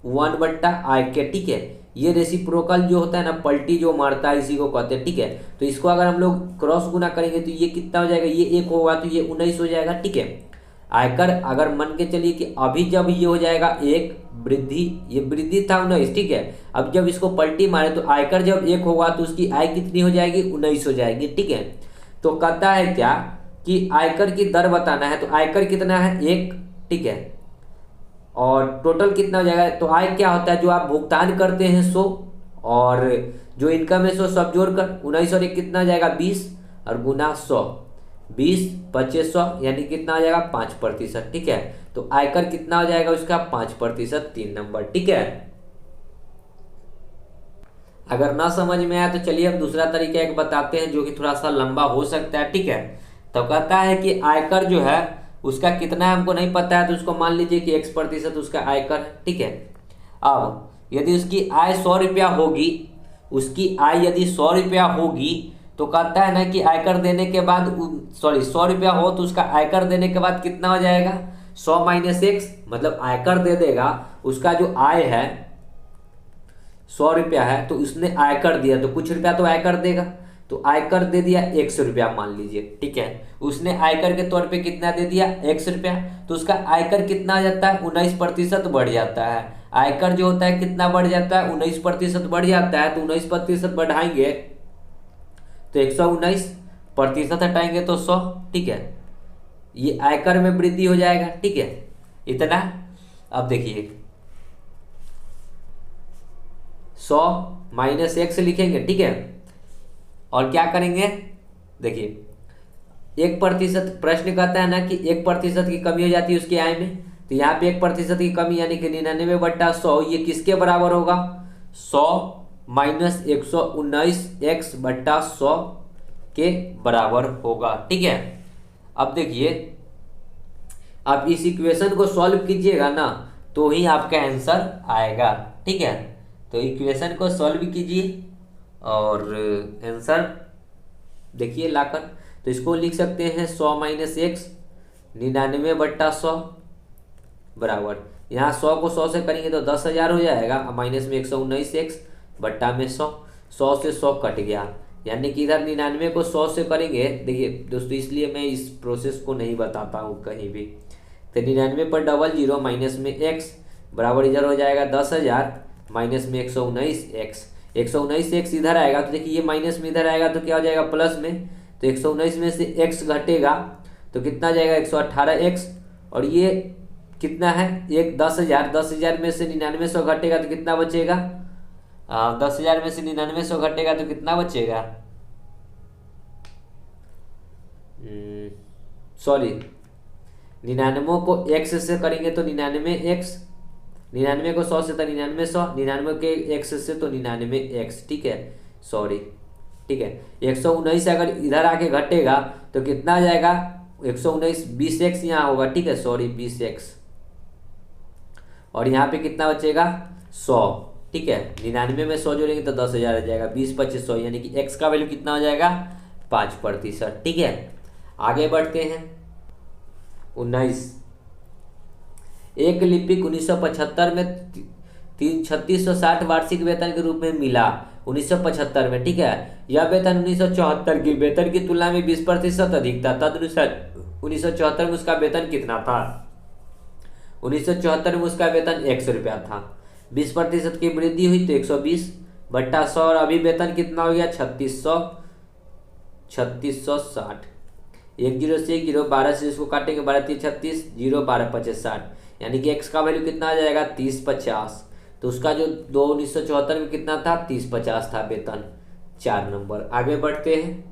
S1: 1/आय के, ठीक है। ये रेसिप्रोकल जो होता है ना पलटी जो मारता है इसी को कहते हैं, ठीक है। तो इसको अगर हम लोग क्रॉस गुना करेंगे तो ये कितना हो जाएगा, ये 1 होगा तो ये 19 हो जाएगा, ठीक है। आयकर अगर मान के चलिए कि अभी जब ये हो जाएगा 1 वृद्धि, ये वृद्धि था 19, ठीक है। अब जब इसको पलटी मारे तो आयकर जब 1 होगा तो उसकी आय कितनी हो जाएगी 19 हो जाएगी, ठीक है। तो कहता है क्या कि आयकर की दर बताना है, तो आयकर कितना है 1, ठीक है। और टोटल कितना हो जाएगा, तो आय क्या होता है जो आप भुगतान करते हैं 100, और जो इनकम है 100 सब जोड़कर 19 और 1 कितना हो जाएगा 20, और गुना 100, 20 2500 यानी कितना आ जाएगा 5%, ठीक है। तो आयकर कितना हो जाएगा उसका 5%, 3 नंबर, ठीक है। अगर ना समझ में आया तो चलिए हम दूसरा तरीका एक बताते हैं जो कि थोड़ा सा लंबा हो सकता है, ठीक है। तो कहता है कि आयकर जो है उसका कितना है हमको नहीं पता है, तो उसको मान लीजिए कि X% उसका आयकर है, ठीक है। अब यदि उसकी आय 100 रुपया होगी, उसकी आय यदि 100 रुपया होगी, तो कहता है ना कि आयकर देने के बाद, सॉरी 100 रुपया हो तो उसका आयकर देने के बाद कितना हो जाएगा 100 - X, मतलब आयकर दे देगा, उसका जो आय है 100 रुपया है तो उसने आयकर दिया तो कुछ रुपया तो आयकर देगा, तो आयकर दे दिया 100 रुपया मान लीजिए, ठीक है। उसने आयकर के तौर पे कितना दे दिया 100 रुपया, तो उसका आयकर कितना आ जाता है 19% बढ़ जाता है। आयकर जो होता है कितना बढ़ जाता है 19% बढ़ जाता है, तो 19% बढ़ाएंगे तो 119%, हटाएंगे तो 100, ठीक है। ये आयकर में वृद्धि हो जाएगा, ठीक है, इतना। अब देखिए 100 माइनस 1 से लिखेंगे, ठीक है, और क्या करेंगे, देखिए 1%, प्रश्न कहता है ना कि 1% की कमी हो जाती है उसकी आय में, तो यहाँ पे 1% की कमी यानी कि 99/100, ये किसके बराबर होगा 100 माइनस 119x/100 के बराबर होगा, ठीक है। अब देखिए आप इस इक्वेशन को सॉल्व कीजिएगा ना तो ही आपका आंसर आएगा, ठीक है। तो इक्वेशन को सॉल्व कीजिए और आंसर देखिए लाकर, तो इसको लिख सकते हैं 100 माइनस एक्स 99/100 बराबर, यहाँ 100 को 100 से करेंगे तो 10,000 हो जाएगा, माइनस में 119x बट्टा में 100, 100 से 100 कट गया, यानी कि इधर 99 को 100 से करेंगे। देखिए दोस्तों इसलिए मैं इस प्रोसेस को नहीं बताता हूँ कहीं भी, तो 99 पर डबल जीरो माइनस में x बराबर इधर हो जाएगा 10,000 माइनस में 119x, 119x इधर आएगा, तो देखिए ये माइनस में इधर आएगा तो क्या हो जाएगा प्लस में, तो 119 में से x घटेगा तो कितना जाएगा 118x, और ये कितना है एक 10,000, 10,000 में से 9900 घटेगा तो कितना बचेगा, 10,000 में से 9900 घटेगा तो कितना बचेगा, सॉरी 99 को x से करेंगे तो 99x, 99 को 100 से तो 9900, 99 के x से तो 99x, ठीक है, सॉरी, ठीक है। 119 अगर इधर आके घटेगा तो कितना आ जाएगा 119, 20x यहाँ होगा, ठीक है, सॉरी 20x, और यहाँ पे कितना बचेगा 100, ठीक है। 99 में 100 जोड़ेंगे तो 10,000 आ जाएगा, 20 25 100, यानी कि x का वैल्यू कितना हो जाएगा 5%, ठीक है। आगे बढ़ते हैं 19, एक लिपिक 1975 में 3660 वार्षिक वेतन के रूप में मिला 1975 में, ठीक है। यह वेतन 1974 की वेतन की तुलना में 20% अधिक था, तदनुसार 1974 में उसका वेतन कितना था, 1974 में उसका वेतन 100 रुपया था, 20% की वृद्धि हुई तो 120 बट्टा 100, और अभी वेतन कितना हो गया 3660, 10 से 10, 12 से इसको काटेंगे 12 3 36, 0 12 5 60, यानी कि x का वैल्यू कितना आ जाएगा 3050, तो उसका जो 1974 में कितना था 3050 था वेतन, 4 नंबर। आगे बढ़ते हैं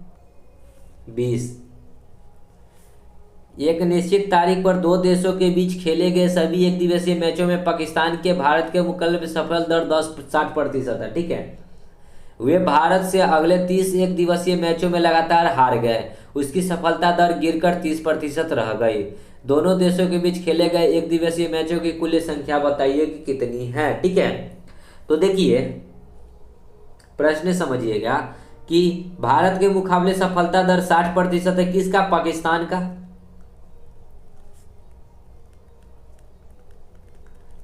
S1: 20, एक निश्चित तारीख पर दो देशों के बीच खेले गए सभी एक दिवसीय मैचों में पाकिस्तान के भारत के मुकाबले में सफल दर 60% है, ठीक है। वे भारत से अगले 30 एक दिवसीय मैचों में लगातार हार गए, उसकी सफलता दर गिरकर 30% रह गई। दोनों देशों के बीच खेले गए एक दिवसीय मैचों की कुल संख्या बताइए कि कितनी है, ठीक है। तो देखिए प्रश्न समझिएगा कि भारत के मुकाबले सफलता दर 60% है, किसका, पाकिस्तान का,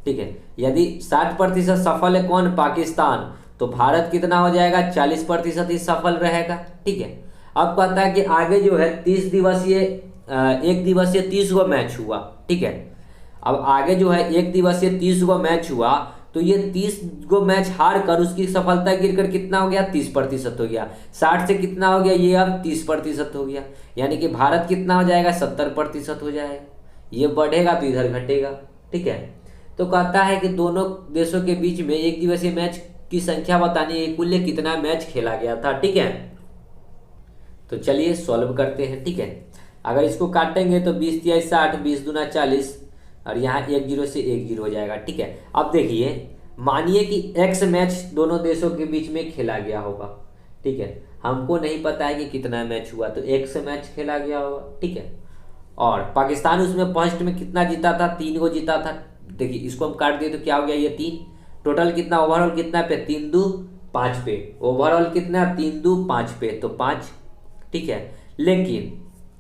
S1: ठीक है। यदि 60% सफल है कौन, पाकिस्तान, तो भारत कितना हो जाएगा 40% ही सफल रहेगा, ठीक है। अब कहता है कि आगे जो है 30 दिवसीय एक दिवसीय 30 गो मैच हुआ, ठीक है। अब आगे जो है एक दिवसीय 30 गो मैच हुआ, तो ये 30 गो मैच हार कर उसकी सफलता गिरकर कितना हो गया 30% हो गया, 60 से कितना हो गया ये अब 30% हो गया, यानी कि भारत कितना हो जाएगा 70% हो जाएगा, ये बढ़ेगा तो इधर घटेगा, ठीक है। तो कहता है कि दोनों देशों के बीच में एक दिवसीय मैच की संख्या बतानी है, कुल कितना मैच खेला गया था, ठीक है। तो चलिए सॉल्व करते हैं, ठीक है। अगर इसको काटेंगे तो 20 तिया 60, 20 दूना 40, और यहाँ 1 0 से 1 0 हो जाएगा, ठीक है। अब देखिए मानिए कि x मैच दोनों देशों के बीच में खेला गया होगा, ठीक है। हमको नहीं पता है कि कितना मैच हुआ, तो x मैच खेला गया होगा, ठीक है। और पाकिस्तान उसमें फर्स्ट में कितना जीता था, 3 गो जीता था। देखिए इसको हम काट दिए तो क्या हो गया ये 3, टोटल कितना, ओवरऑल कितना पे 3 2 5 पे, ओवरऑल कितना 3 2 5 पे, तो 5, ठीक है।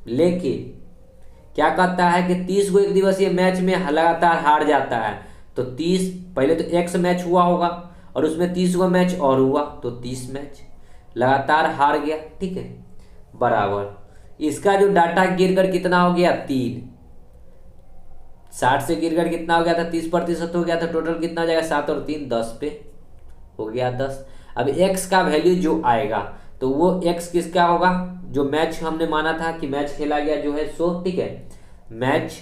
S1: लेकिन क्या कहता है कि 30 गो एक दिवसीय मैच में लगातार हार जाता है, तो 30 पहले तो x मैच हुआ होगा और उसमें 30 गो मैच और हुआ तो 30 मैच, लगातार हार गया, ठीक है, बराबर इसका जो डाटा गिर कर कितना हो गया 3, 60 से गिर कर कितना हो गया था 30% हो गया था, टोटल कितना हो जाएगा 7 और 3 10 पे हो गया 10। अब x का वैल्यू जो आएगा तो वो x किसका होगा, जो मैच हमने माना था कि मैच खेला गया जो है 100, ठीक है, मैच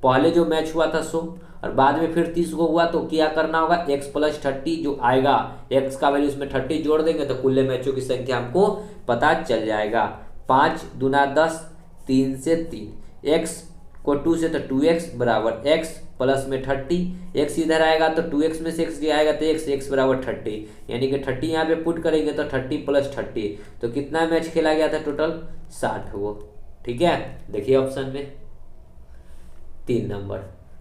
S1: पहले जो मैच हुआ था 100 और बाद में फिर 30 को हुआ, तो क्या करना होगा x प्लस 30 जो आएगा, x का वैल्यू इसमें 30 जोड़ देंगे तो कुल मैचों की संख्या हमको पता चल जाएगा। 5 दूना 10, 3 से 3, x को 2 से तो 2x बराबर x प्लस में 30, x इधर आएगा तो 2x में से x गया आएगा तो x बराबर 30, यानी कि 30 यहाँ पे पुट करेंगे तो 30 प्लस 30, तो कितना मैच खेला गया था टोटल 60 वो, ठीक है। देखिए ऑप्शन में 3 नंबर।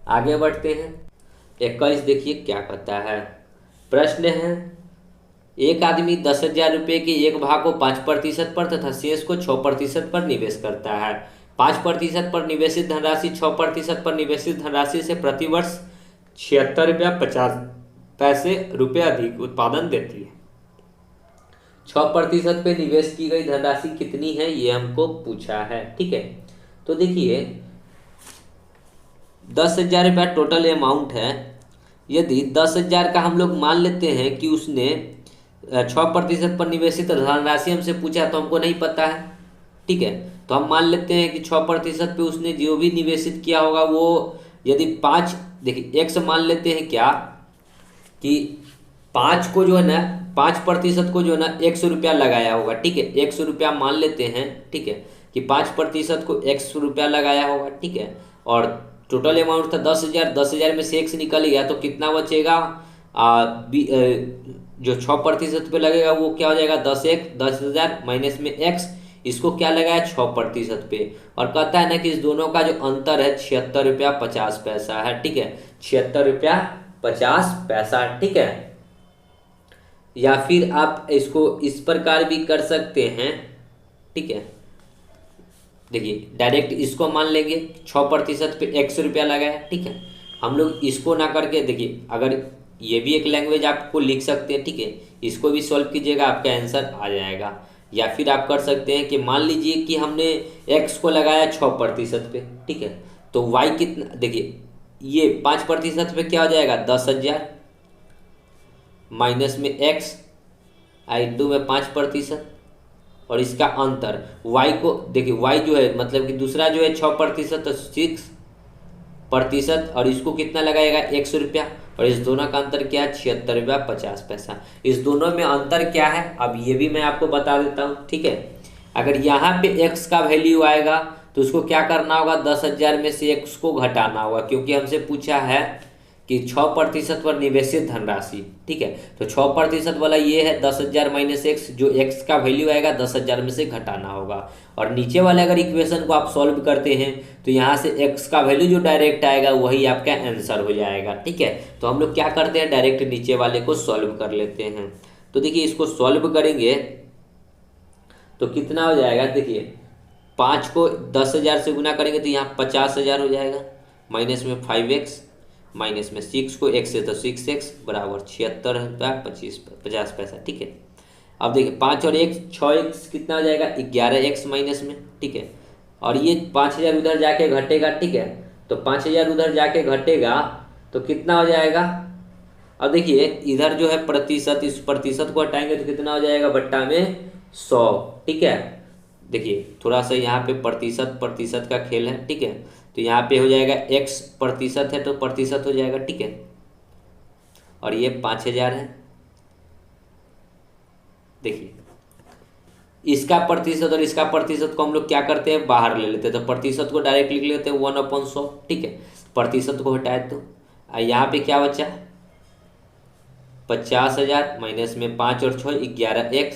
S1: आगे बढ़ते हैं 21, देखिए क्या कहता है। प्रश्न है, एक आदमी 10,000 रुपये के एक भाग को 5% पर तथा शेष को 6% पर निवेश करता है। 5% पर निवेशित धनराशि 6% पर निवेशित धनराशि से प्रतिवर्ष 76 रुपया 50 पैसे रुपये अधिक उत्पादन देती है। 6% पे निवेश की गई धनराशि कितनी है ये हमको पूछा है, ठीक है। तो देखिए 10,000 रुपया टोटल अमाउंट है। यदि 10,000 का हम लोग मान लेते हैं कि उसने 6% पर निवेशित धनराशि हमसे पूछा तो हमको नहीं पता है, ठीक है, तो हम मान लेते हैं कि 6% पे उसने जो भी निवेशित किया होगा वो, यदि 5, देखिए एक्स मान लेते हैं क्या कि 5 को जो है ना 5% को जो है ना 100 रुपया लगाया होगा, ठीक है, 100 रुपया मान लेते हैं, ठीक है, कि 5% को 100 रुपया लगाया होगा, ठीक है, और टोटल अमाउंट था 10,000, 10,000 में से एक्स निकल गया तो कितना बचेगा, जो 6% पे लगेगा वो क्या हो जाएगा 10,000 माइनस में एक्स, इसको क्या लगाया 6% पे, और कहता है ना कि इस दोनों का जो अंतर है 76 रुपया 50 पैसा है, ठीक है, 76 रुपया 50 पैसा, ठीक है। या फिर आप इसको इस प्रकार भी कर सकते हैं, ठीक है, देखिए डायरेक्ट इसको मान लेंगे 6% पे 100 रुपया लगाया, ठीक है, हम लोग इसको ना करके देखिए, अगर ये भी एक लैंग्वेज आपको लिख सकते हैं, ठीक है, इसको भी सॉल्व कीजिएगा आपका आंसर आ जाएगा। या फिर आप कर सकते हैं कि मान लीजिए कि हमने x को लगाया 6% पे, ठीक है, तो y कितना, देखिए ये 5% पे क्या हो जाएगा 10,000 माइनस में x इंटू में 5%, और इसका अंतर y को देखिए, y जो है मतलब कि दूसरा जो है 6% तो 6%, और इसको कितना लगाएगा 100 रुपया, और इस दोनों का अंतर क्या है 76 रुपया 50 पैसा। इस दोनों में अंतर क्या है अब ये भी मैं आपको बता देता हूँ, ठीक है। अगर यहाँ पे x का वैल्यू आएगा तो उसको क्या करना होगा 10,000 में से x को घटाना होगा, क्योंकि हमसे पूछा है कि 6% पर निवेशित धनराशि, ठीक है, तो 6% वाला ये है 10,000 माइनस एक्स, जो x का वैल्यू आएगा 10,000 में से घटाना होगा। और नीचे वाले अगर इक्वेशन को आप सॉल्व करते हैं तो यहाँ से x का वैल्यू जो डायरेक्ट आएगा वही आपका आंसर हो जाएगा, ठीक है। तो हम लोग क्या करते हैं डायरेक्ट नीचे वाले को सॉल्व कर लेते हैं। तो देखिए इसको सॉल्व करेंगे तो कितना हो जाएगा, देखिए 5 को 10,000 से गुना करेंगे तो यहाँ 50,000 हो जाएगा, माइनस में 5x, माइनस में 6 को x से तो 6x बराबर 76 रुपया 50 पैसा, ठीक है। अब देखिए 5 और 1 6x कितना हो जाएगा 11x माइनस में, ठीक है, और ये 5,000 उधर जाके घटेगा, ठीक है, तो 5,000 उधर जाके घटेगा तो कितना हो जाएगा। अब देखिए इधर जो है प्रतिशत, इस प्रतिशत को हटाएंगे तो कितना हो जाएगा बट्टा में 100, ठीक है। देखिए थोड़ा सा यहाँ पे प्रतिशत का खेल है, ठीक है, तो यहाँ पे हो जाएगा x प्रतिशत है तो प्रतिशत हो जाएगा, ठीक है, और ये 5,000 है। देखिए इसका प्रतिशत और इसका प्रतिशत को हम लोग क्या करते हैं बाहर ले लेते हैं, तो प्रतिशत को डायरेक्ट लिख लेते हैं 1/100, ठीक है, प्रतिशत को हटाए तो यहाँ पे क्या बचा 50,000 माइनस में 5 और 6 11x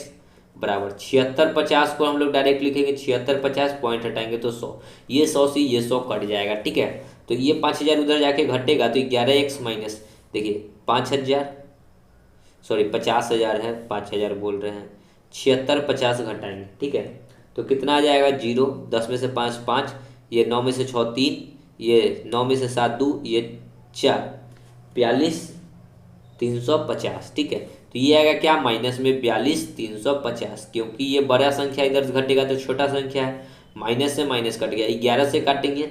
S1: बराबर 76 50 को हम लोग डायरेक्ट लिखेंगे 76 50 पॉइंट हटाएंगे तो 100, ये 100 से ये 100 कट जाएगा, ठीक है। तो ये 5,000 उधर जाके घटेगा तो 11x माइनस, देखिए 5,000 सॉरी 50,000 है 5,000 बोल रहे हैं, 76 50 घटाएंगे, ठीक है, तो कितना आ जाएगा 0, 10 में से 5 5, ये 9 में से 6 3, ये 9 में से 7 2, ये 4 42 350, ठीक है। तो ये आएगा क्या, माइनस में 42,350, क्योंकि ये बड़ा संख्या इधर घटेगा तो छोटा संख्या है, माइनस से माइनस कट गया, 11 से काटेंगे,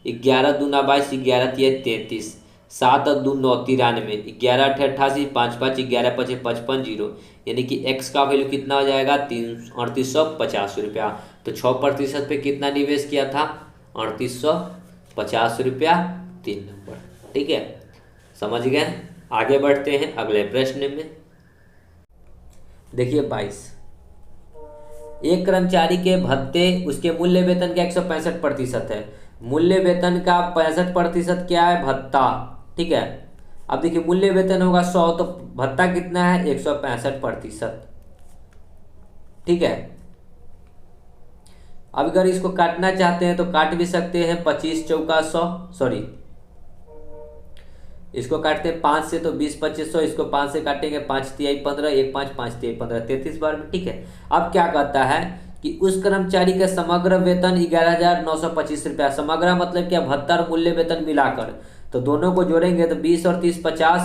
S1: 11 दूना 22, 11 तिया 33, 7 और 2 9 93, 11 8 88, 5 5 11 5 55 जीरो, यानी कि एक्स का वैल्यू कितना हो जाएगा 3850 रुपया। तो 6% पे कितना निवेश किया था, 3850 रुपया, 3 नंबर। ठीक है, समझ गए। आगे बढ़ते हैं अगले प्रश्न में। देखिए 22, एक कर्मचारी के भत्ते उसके मूल्य वेतन का 165% है, मूल्य वेतन का 65% क्या है, भत्ता। ठीक है, अब देखिए मूल्य वेतन होगा 100, तो भत्ता कितना है, 165%। ठीक है, अब अगर इसको काटना चाहते हैं तो काट भी सकते हैं, 25 चौका 100, सॉरी इसको काटते हैं 5 से तो 20 2500, इसको 5 से काटेंगे 5 तिहाई 15, 1 5 5 तिहाई 15, 33 बार में। ठीक है, अब क्या कहता है कि उस कर्मचारी का समग्र वेतन 11,925 रुपया, समग्र मतलब क्या, भत्ता और मूल्य वेतन मिलाकर, तो दोनों को जोड़ेंगे तो 20 और 30 50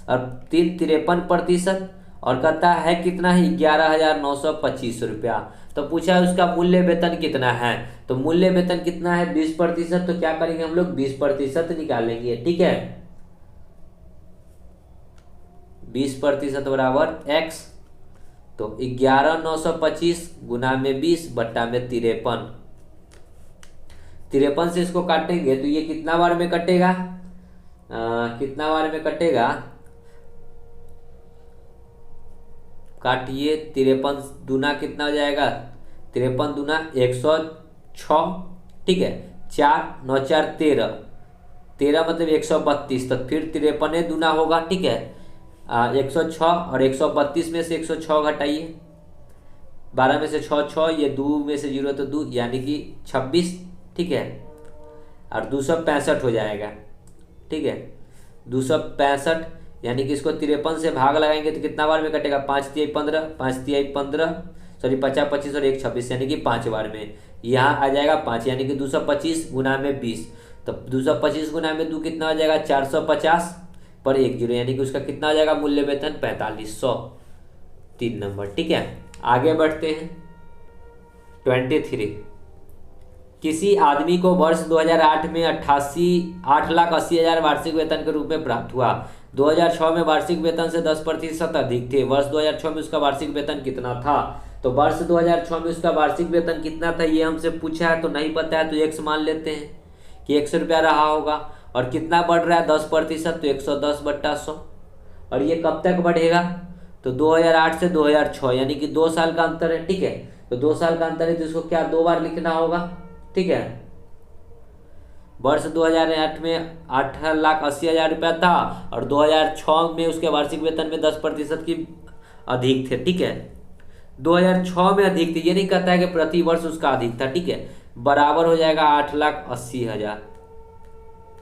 S1: और 3 53%, और कहता है कितना है, 11,925 रुपया। तो पूछा है उसका मूल्य वेतन कितना है, तो मूल्य वेतन कितना है 20%, तो क्या करेंगे हम लोग 20% निकालेंगे। ठीक है, 20% बराबर x, तो 11,925 गुना में 20 बट्टा में 53, 53 से इसको काटेंगे तो ये कितना बार में कटेगा, कितना बार में कटेगा, काटिए, 53 दूना कितना हो जाएगा, 53 दूना 106। ठीक है, 4 9 4 13, 13 मतलब 132, तो फिर 53 दूना होगा। ठीक है, 106 और 132 में से 106 घटाइए, 12 में से 6 6, ये 2 में से 0 तो 2, यानी कि 26। ठीक है, और 265 हो जाएगा। ठीक है, 265, यानी कि इसको 53 से भाग लगाएंगे तो कितना बार में कटेगा, 5 तिहाई 15, 5 तिहाई 15, सॉरी 50 25 और 1 26, यानी कि 5 बार में। यहाँ आ जाएगा 5, यानी कि 225 गुना में 20, तो 225 गुना में 2 कितना हो जाएगा, 450 पर 1 जीरो, यानी कि उसका कितना हो जाएगा मूल्य वेतन 4500, 3 नंबर। ठीक है, आगे बढ़ते हैं 23, किसी आदमी को वर्ष 2008 में 8,80,000 वार्षिक वेतन के रूप में प्राप्त हुआ, 2006 में वार्षिक वेतन से 10% अधिक थे, वर्ष 2006 में उसका वार्षिक वेतन कितना था। तो वर्ष 2006 में उसका वार्षिक वेतन कितना था ये हमसे पूछा है, तो नहीं पता है तो x मान लेते हैं कि 100 रुपया रहा होगा, और कितना बढ़ रहा है 10%, तो 110 बट्टा 100, और ये कब तक बढ़ेगा, तो 2008 से 2006, यानी कि 2 साल का अंतर है। ठीक है, तो 2 साल का अंतर है तो इसको क्या 2 बार लिखना होगा। ठीक है, वर्ष 2008 में 8,80,000 रुपया था, और 2006 में उसके वार्षिक वेतन में 10% की अधिक थे। ठीक है, 2006 में अधिक थे, ये नहीं कहता है कि प्रति वर्ष उसका अधिक था। ठीक है, बराबर हो जाएगा 8,80,000।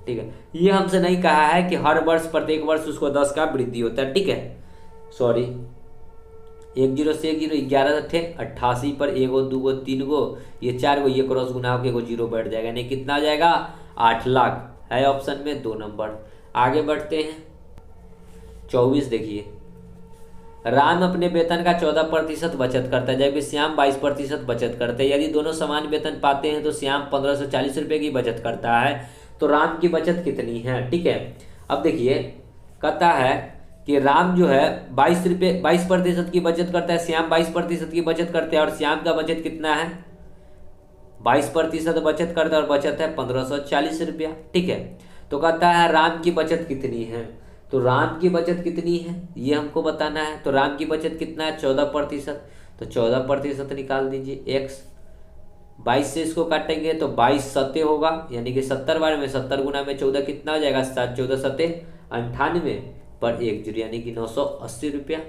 S1: ठीक है, ये हमसे नहीं कहा है कि हर वर्ष प्रत्येक वर्ष उसको 10 का वृद्धि होता है। ठीक है, सॉरी 1 0 से 1 0, 11 थे 88 पर 1 गो 2 गो 3 गो, ये 4 गो, ये क्रॉस गुना होकर एगो 0 बैठ जाएगा, नहीं कितना आ जाएगा 8 लाख, है ऑप्शन में 2 नंबर। आगे बढ़ते हैं 24, देखिए राम अपने वेतन का 14% बचत करता है, जबकि श्याम 22% बचत करते हैं। यदि दोनों समान वेतन पाते हैं तो श्याम 1540 रुपये की बचत करता है, तो राम की बचत कितनी है। ठीक है, अब देखिए कहता है कि राम जो है 22% की बचत करता है, श्याम 22% की बचत करते हैं, और श्याम का बचत कितना है 22% बचत करता है, और बचत है 1540 रुपया। ठीक है, तो कहता है राम की बचत कितनी है, तो राम की बचत कितनी है ये हमको बताना है। तो राम की बचत कितना है 14%, तो 14% निकाल दीजिए, x 22 से इसको काटेंगे तो 22 सत्य होगा, यानी कि 70 बार में 70 गुना में 14 कितना हो जाएगा 7 14 सत्य 98 पर 1 जीरो, यानी कि 980 रुपया,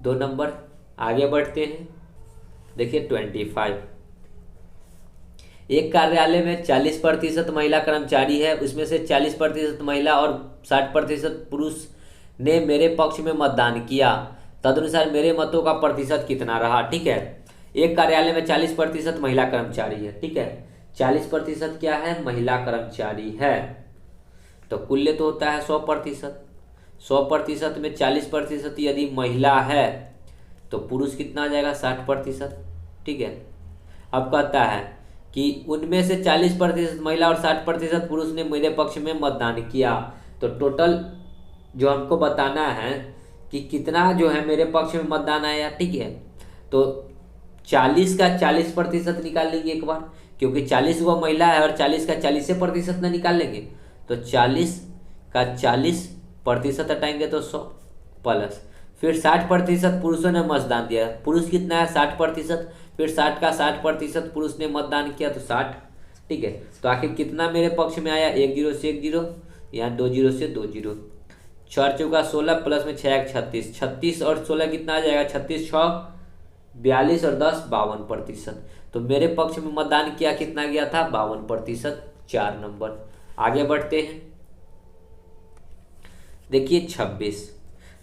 S1: 2 नंबर। आगे बढ़ते हैं, देखिए 25, एक कार्यालय में 40% महिला कर्मचारी है, उसमें से 40% महिला और 60% पुरुष ने मेरे पक्ष में मतदान किया, तदनुसार मेरे मतों का प्रतिशत कितना रहा। ठीक है, एक कार्यालय में 40% महिला कर्मचारी है। ठीक है, 40% क्या है महिला कर्मचारी है, तो कुल्य तो होता है 100%, 100% में 40% यदि महिला है तो पुरुष कितना आ जाएगा 60%। ठीक है। अब कहता है कि उनमें से 40% महिला और 60% पुरुष ने मेरे पक्ष में मतदान किया। तो टोटल जो हमको बताना है कि कितना जो है मेरे पक्ष में मतदान आया। ठीक है। तो 40 का 40% निकाल लेंगे एक बार, क्योंकि 40 वो महिला है और 40 का 40% ना निकाल लेंगे। तो 40 का 40% हटाएंगे तो 100 प्लस फिर 60% पुरुषों ने मतदान दिया। पुरुष कितना है 60%, फिर 60 का 60% पुरुष ने मतदान किया तो 60। ठीक है। तो आखिर कितना मेरे पक्ष में आया, 1 0 से 1 0, यहाँ 2 0 से 2 0, 4 चौका 16 प्लस में 6 1 36, 36 और 16 कितना आ जाएगा, 36 6 42 और 10 52%। तो मेरे पक्ष में मतदान किया कितना गया था 52%, 4 नंबर। आगे बढ़ते हैं। देखिए 26,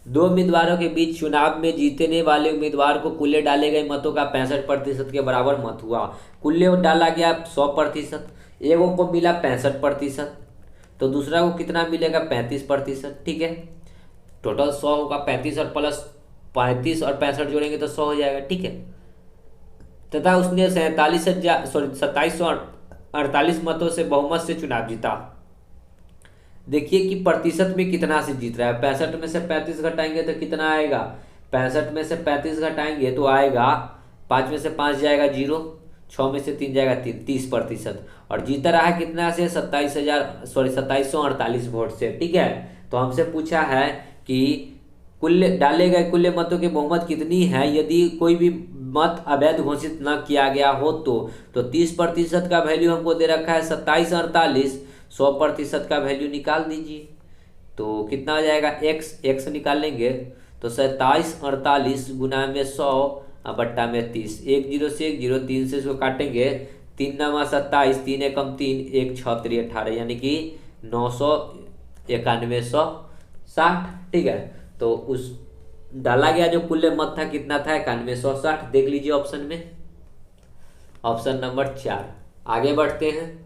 S1: दो उम्मीदवारों के बीच चुनाव में जीतने वाले उम्मीदवार को कुल्ले डाले गए मतों का 65% के बराबर मत हुआ। कुल्ले डाला गया 100%, एगो को मिला 65%, तो दूसरा को कितना मिलेगा 35%। ठीक है। टोटल 100 होगा, 35 और प्लस 35 और 65 जोड़ेंगे तो 100 हो जाएगा। ठीक है। तथा उसने 2748 मतों से बहुमत से चुनाव जीता। देखिए कि प्रतिशत में कितना से जीत रहा है। 65 में से 35 घटाएंगे तो कितना आएगा, 65 में से 35 घटाएंगे तो आएगा 5 में से 5 जाएगा 0, 6 में से 3 जाएगा 3, 30%। और जीता रहा है कितना से 2748 वोट से। ठीक है। तो हमसे पूछा है कि कुल डाले गए कुल मतों की बहुमत कितनी है यदि कोई भी मत अवैध घोषित न किया गया हो। तो 30% का वैल्यू हमको दे रखा है 2748, 100% का वैल्यू निकाल दीजिए तो कितना आ जाएगा, x निकाल लेंगे तो 2748 गुना में 100 बट्टा में 30, 1 0 से 1 0, 3 से इसको काटेंगे, 3 9 27, 3 एकम 3, 1 6 3 18, यानी कि 991 ठीक है। तो उस डाला गया जो कुल मत था कितना था 9160। देख लीजिए ऑप्शन में, ऑप्शन नंबर 4। आगे बढ़ते हैं।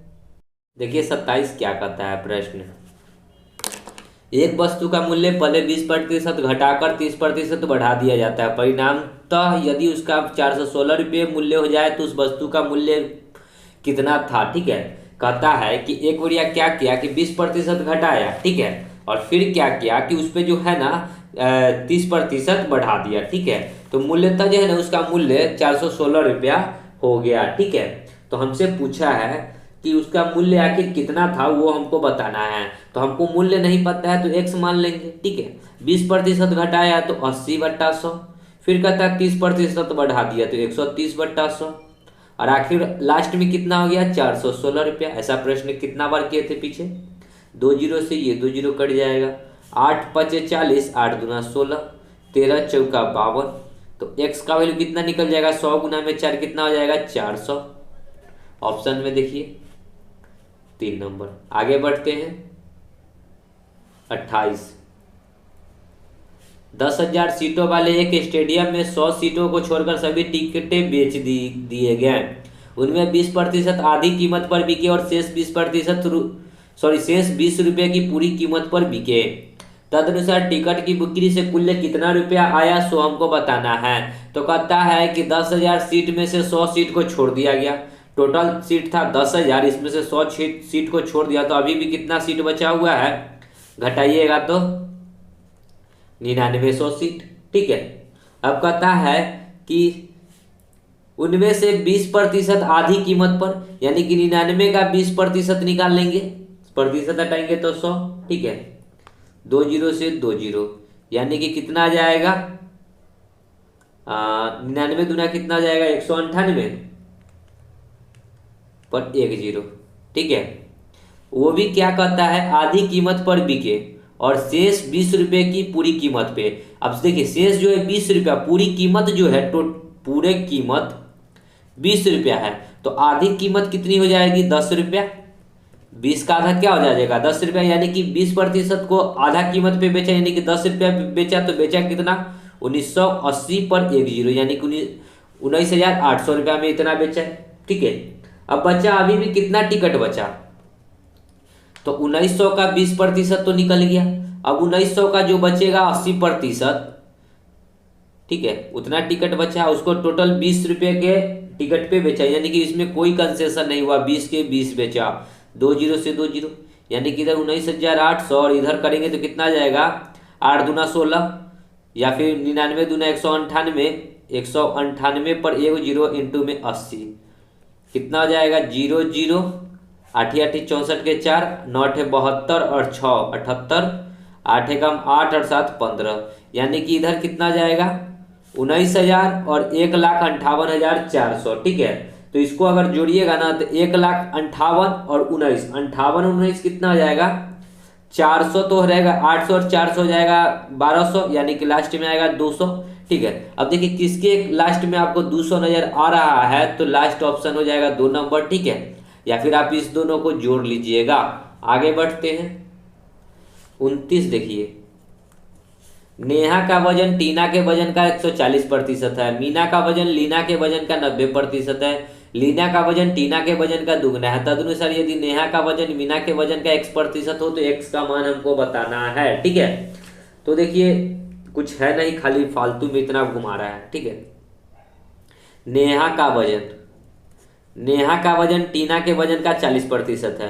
S1: देखिए 27 क्या कहता है प्रश्न। एक वस्तु का मूल्य पहले 20% घटाकर 30% बढ़ा दिया जाता है। परिणामतः यदि उसका 416 रुपये मूल्य हो जाए तो उस वस्तु का मूल्य कितना था। ठीक है। कहता है कि एक बढ़िया क्या किया कि 20% घटाया। ठीक है। और फिर क्या किया कि उस पर जो है ना 30% बढ़ा दिया। ठीक है। तो मूल्यतः जो है ना उसका मूल्य 416 रुपया हो गया। ठीक है। तो हमसे पूछा है कि उसका मूल्य आखिर कितना था वो हमको बताना है। तो हमको मूल्य नहीं पता है तो x मान लेंगे। ठीक है। 20% घटाया तो 80/100, फिर कहता है 30% बढ़ा दिया तो 130/100, और आखिर लास्ट में कितना हो गया 416 रुपया। ऐसा प्रश्न कितना बार किए थे पीछे। 2 0 से ये 2 0 कट जाएगा, 8 5 40, 8 दूना 16, 13 चौका 52, तो x का वैल्यू कितना निकल जाएगा 100 गुना में 4 कितना हो जाएगा 400। ऑप्शन में देखिए 3 नंबर। आगे बढ़ते हैं। 28, 10,000 सीटों वाले एक स्टेडियम में 100 सीटों को छोड़कर सभी टिकटें बेच दिए गए। उनमें 20% आधी कीमत पर बिके और शेष 20 रुपये की पूरी कीमत पर बिके। तदनुसार टिकट की बिक्री से कुल कितना रुपया आया सो हमको बताना है। तो कहता है कि 10,000 सीट में से 100 सीट को छोड़ दिया गया। टोटल सीट था 10,000, इसमें से 100 सीट को छोड़ दिया तो अभी भी कितना सीट बचा हुआ है, घटाइएगा तो 9900 सीट। ठीक है। अब कहता है कि उनमें से 20% आधी कीमत पर, यानी कि 99 का 20% निकाल लेंगे, प्रतिशत हटाएंगे तो 100। ठीक है। 2 0 से 2 0, यानी कि कितना आ जाएगा 99 दूना कितना आ जाएगा 198 पर 1 0। ठीक है। वो भी क्या कहता है आधी कीमत पर बिके और शेष 20 रुपये की पूरी कीमत पे। अब देखिए शेष जो है 20 रुपया, पूरी कीमत जो है पूरे कीमत 20 रुपया है, तो आधी कीमत कितनी हो जाएगी 10 रुपया। 20 का आधा क्या हो जाएगा 10 रुपया, यानी कि 20% को आधा कीमत पे बेचा, यानी कि 10 रुपया बेचा तो बेचा कितना 1980 पर 1 0, यानी कि 19,800 रुपया में इतना बेचा है। ठीक है। अब बचा अभी भी कितना टिकट बचा, तो 1900 का 20% तो निकल गया। अब 1900 का जो बचेगा 80%, ठीक है, उतना टिकट बचा, उसको टोटल 20 रुपये के टिकट पे बेचा, यानी कि इसमें कोई कंसेशन नहीं हुआ, 20 के 20 बेचा, 2 जीरो से 2 जीरो, यानी कि इधर 19,800 और इधर करेंगे तो कितना जाएगा, 8 दूना 16, या फिर 99 दूना 198, 198 पर एक जीरो इंटू में 80, कितना हो जाएगा, 0 0, 8 8 64 के 4, 9 8 72 और 6 78, 8 एकम 8 और 7 15, यानी कि इधर कितना जाएगा, 19,000 और 1,58,400, ठीक है। तो इसको अगर जोड़िएगा ना तो 1,58,000 और 19, 58 19 कितना हो जाएगा, 400 तो रहेगा, 800 और 400 हो जाएगा 1200, यानी कि लास्ट में आएगा 200, ठीक है। अब देखिए किसके लास्ट में आपको 200 नजर आ रहा है, तो लास्ट ऑप्शन हो जाएगा 2 नंबर, ठीक है, या फिर आप इस दोनों को जोड़ लीजिएगा। आगे बढ़ते हैं, 29 देखिए, नेहा का वजन टीना के वजन का 140% है, मीना का वजन लीना के वजन का 90% है, लीना का वजन टीना के वजन का दुगना है। तदनुसार यदि नेहा का वजन मीना के वजन का X% हो तो X का मान हमको बताना है, ठीक है। तो देखिए कुछ है नहीं, खाली फालतू में इतना घुमा रहा है, ठीक है। नेहा का वजन टीना के वजन का 40% है,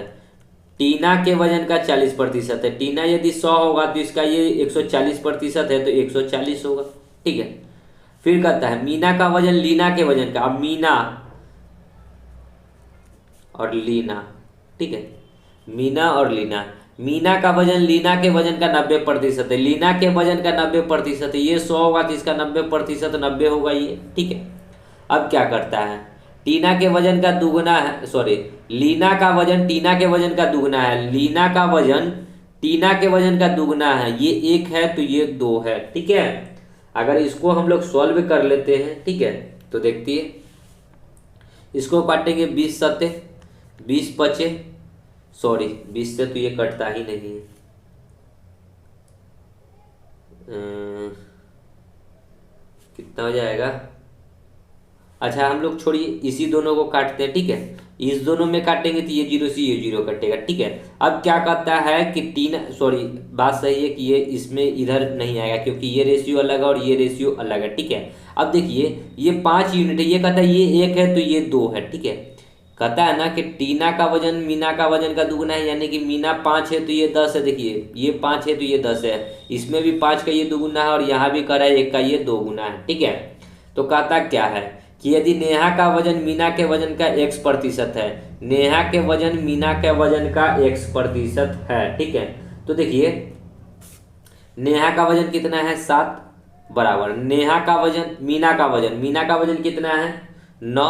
S1: टीना के वजन का 40% है, टीना यदि 100 होगा तो इसका ये 140% है तो 140 होगा, ठीक है। फिर कहता है मीना का वजन लीना के वजन का, अब मीना और लीना, ठीक है, मीना और लीना, मीना का वजन लीना के वजन का 90% है, लीना के वजन का 90% है, ये 100 होगा तो इसका 90% 90 होगा ये, ठीक है। अब क्या करता है, टीना के वजन का दुगना है, सॉरी, लीना का वजन टीना के वजन का दुगना है, लीना का वजन टीना के वजन का दुगना है, ये 1 है तो ये 2 है, ठीक है। अगर इसको हम लोग सॉल्व कर लेते हैं, ठीक है, तो देखिए इसको काटेंगे 20 सत्ते 20 पचे, सॉरी 20 से तो ये कटता ही नहीं है, कितना हो जाएगा, अच्छा हम लोग छोड़िए, इसी दोनों को काटते हैं, ठीक है, इस दोनों में काटेंगे तो ये 0 से ये 0 कटेगा, ठीक है। अब क्या कहता है कि टीना, सॉरी बात सही है कि ये इसमें इधर नहीं आएगा क्योंकि ये रेशियो अलग है और ये रेशियो अलग है, ठीक है। अब देखिए ये 5 यूनिट है, ये कहता है ये 1 है तो ये 2 है, ठीक है। कहता है ना कि टीना का वजन मीना का वजन का दुगना है, यानी कि मीना 5 है तो ये 10 है, देखिए ये 5 है तो ये 10 है, इसमें भी 5 का ये दुगुना है और यहाँ भी कह रहा है 1 का ये 2 गुना है, ठीक है। तो कहता क्या है कि यदि नेहा का वजन मीना के वजन का X% है, नेहा के वजन मीना के वजन का X% है, ठीक है। तो देखिए नेहा का वजन कितना है 7 बराबर नेहा का वजन मीना का वजन कितना है 9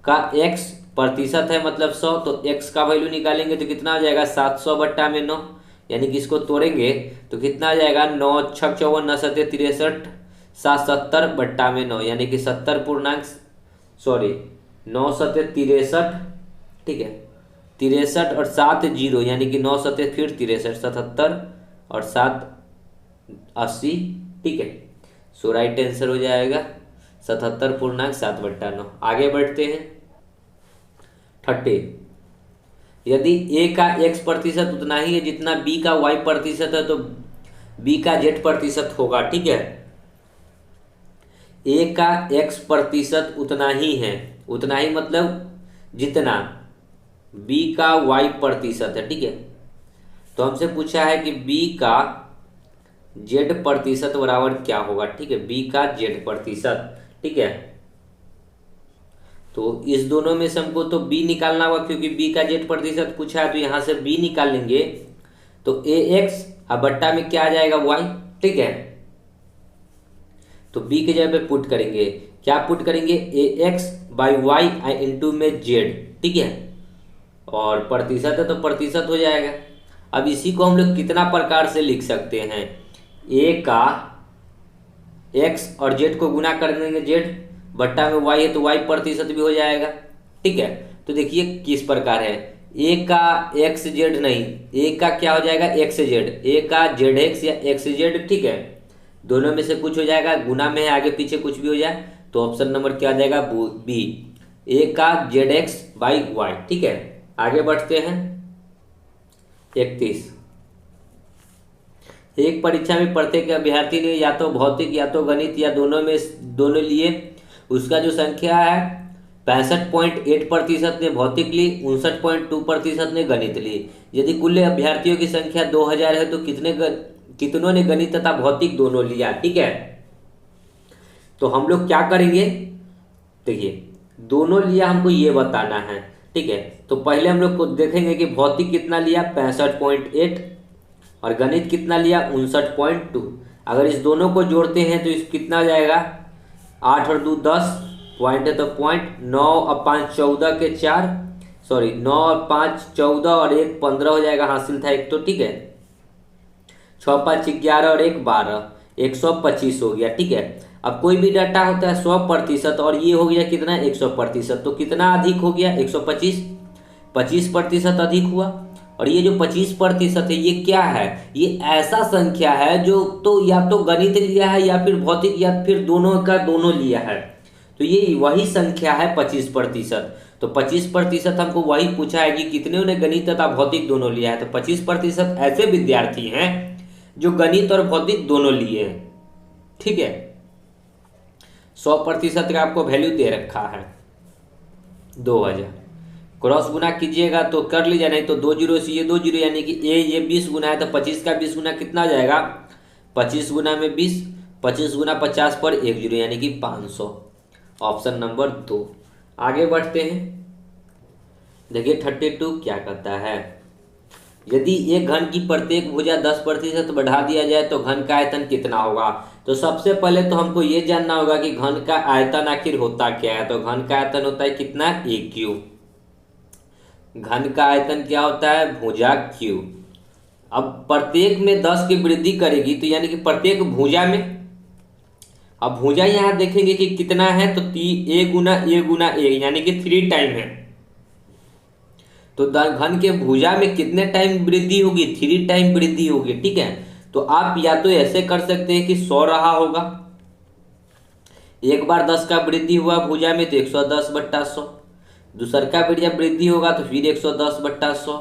S1: का X% है मतलब 100, तो X का वैल्यू निकालेंगे तो कितना हो जाएगा 700 बट्टा में 9, यानी कि इसको तोड़ेंगे तो कितना आ जाएगा 9 6 54 9 7 63 770 बट्टा में 9, यानी कि 70 पूर्णांक, सॉरी 9 7 63, ठीक है 63 और 7 जीरो, यानी कि 9 7 फिर 63 77 और 7 80, ठीक है। सो राइट आंसर हो जाएगा 77 पूर्णांक 7 बट्टा 9। आगे बढ़ते हैं 30, यदि A का X% उतना ही है जितना B का Y% है तो B का Z% होगा, ठीक है। A का X% उतना ही है, उतना ही मतलब जितना B का Y% है, ठीक है। तो हमसे पूछा है कि B का Z% बराबर क्या होगा, ठीक है, B का Z%, ठीक है। तो इस दोनों में से हमको तो B निकालना होगा क्योंकि B का Z% पूछा है, तो यहाँ से B निकालेंगे तो AX अब बट्टा में क्या आ जाएगा Y, ठीक है। तो B के जगह पे पुट करेंगे, क्या पुट करेंगे AX/Y इंटू में Z, ठीक है, और प्रतिशत है तो प्रतिशत हो जाएगा। अब इसी को हम लोग कितना प्रकार से लिख सकते हैं, A का X और Z को गुना कर देंगे Z बट्टा में Y है तो Y% भी हो जाएगा, ठीक है। तो देखिए किस प्रकार है, A का XZ नहीं, A का क्या हो जाएगा XZ, A का ZX या XZ, ठीक है, दोनों में से कुछ हो जाएगा, गुना में है आगे पीछे कुछ भी हो जाए तो ऑप्शन नंबर क्या आ जाएगा B, A का ZX/Y, ठीक है। आगे बढ़ते हैं 31, एक परीक्षा में प्रत्येक अभ्यर्थी ने या तो भौतिक या तो गणित या दोनों लिए। उसका जो संख्या है 65.8% ने भौतिक ली, 59.2% ने गणित ली। यदि कुल अभ्यर्थियों की संख्या 2000 है तो कितनों ने गणित तथा भौतिक दोनों लिया। ठीक है, तो हम लोग क्या करेंगे, देखिए दोनों लिया हमको ये बताना है। ठीक है, तो पहले हम लोग को देखेंगे कि भौतिक कितना लिया 65.8 और गणित कितना लिया 59.2। अगर इस दोनों को जोड़ते हैं तो इस कितना हो जाएगा, 8 और 2 10 पॉइंट है तो पॉइंट, 9 और 5 14 के 4, सॉरी 9 और 5 14 और 1 15 हो जाएगा, हासिल था एक तो। ठीक है, 6 5 11 और 1 12, 125 हो गया। ठीक है, अब कोई भी डाटा होता है 100% और ये हो गया कितना 100%, तो कितना अधिक हो गया 125, 25% अधिक हुआ। और ये जो 25% है ये क्या है, ये ऐसा संख्या है जो तो या तो गणित लिया है या फिर भौतिक या फिर दोनों का दोनों लिया है, तो ये वही संख्या है 25%। तो 25% हमको वही पूछा है कि कितने ने गणित तथा भौतिक दोनों लिया है, तो 25% ऐसे विद्यार्थी हैं जो गणित और भौतिक दोनों लिए हैं। ठीक है, 100% का आपको वैल्यू दे रखा है 2000, क्रॉस गुना कीजिएगा तो कर लीजिए, नहीं तो 2 जीरो से ये 2 जीरो, यानी कि ये 20 गुना है तो 25 का 20 गुना कितना हो जाएगा, 25 गुना में 20, 25 गुना 50 पर 1 जीरो यानी कि 500। Option number 2। आगे बढ़ते हैं, देखिए 32 क्या कहता है, यदि एक घन की प्रत्येक भुजा 10% बढ़ा दिया जाए तो घन का आयतन कितना होगा। तो सबसे पहले तो हमको ये जानना होगा कि घन का आयतन आखिर होता क्या है। तो घन का आयतन होता है कितना, ए क्यू। घन का आयतन क्या होता है, भुजा क्यू। अब प्रत्येक में 10 की वृद्धि करेगी तो यानी कि प्रत्येक भुजा में, अब भुजा यहाँ देखेंगे कि कितना है तो ए गुना ए यानी कि 3 टाइम है। तो घन के भुजा में कितने टाइम वृद्धि होगी, 3 टाइम वृद्धि होगी। ठीक है, तो आप या तो ऐसे कर सकते हैं कि 100 रहा होगा, एक बार 10 का वृद्धि हुआ भुजा में तो 110/100, दूसर का बढ़िया वृद्धि होगा तो फिर 110/100,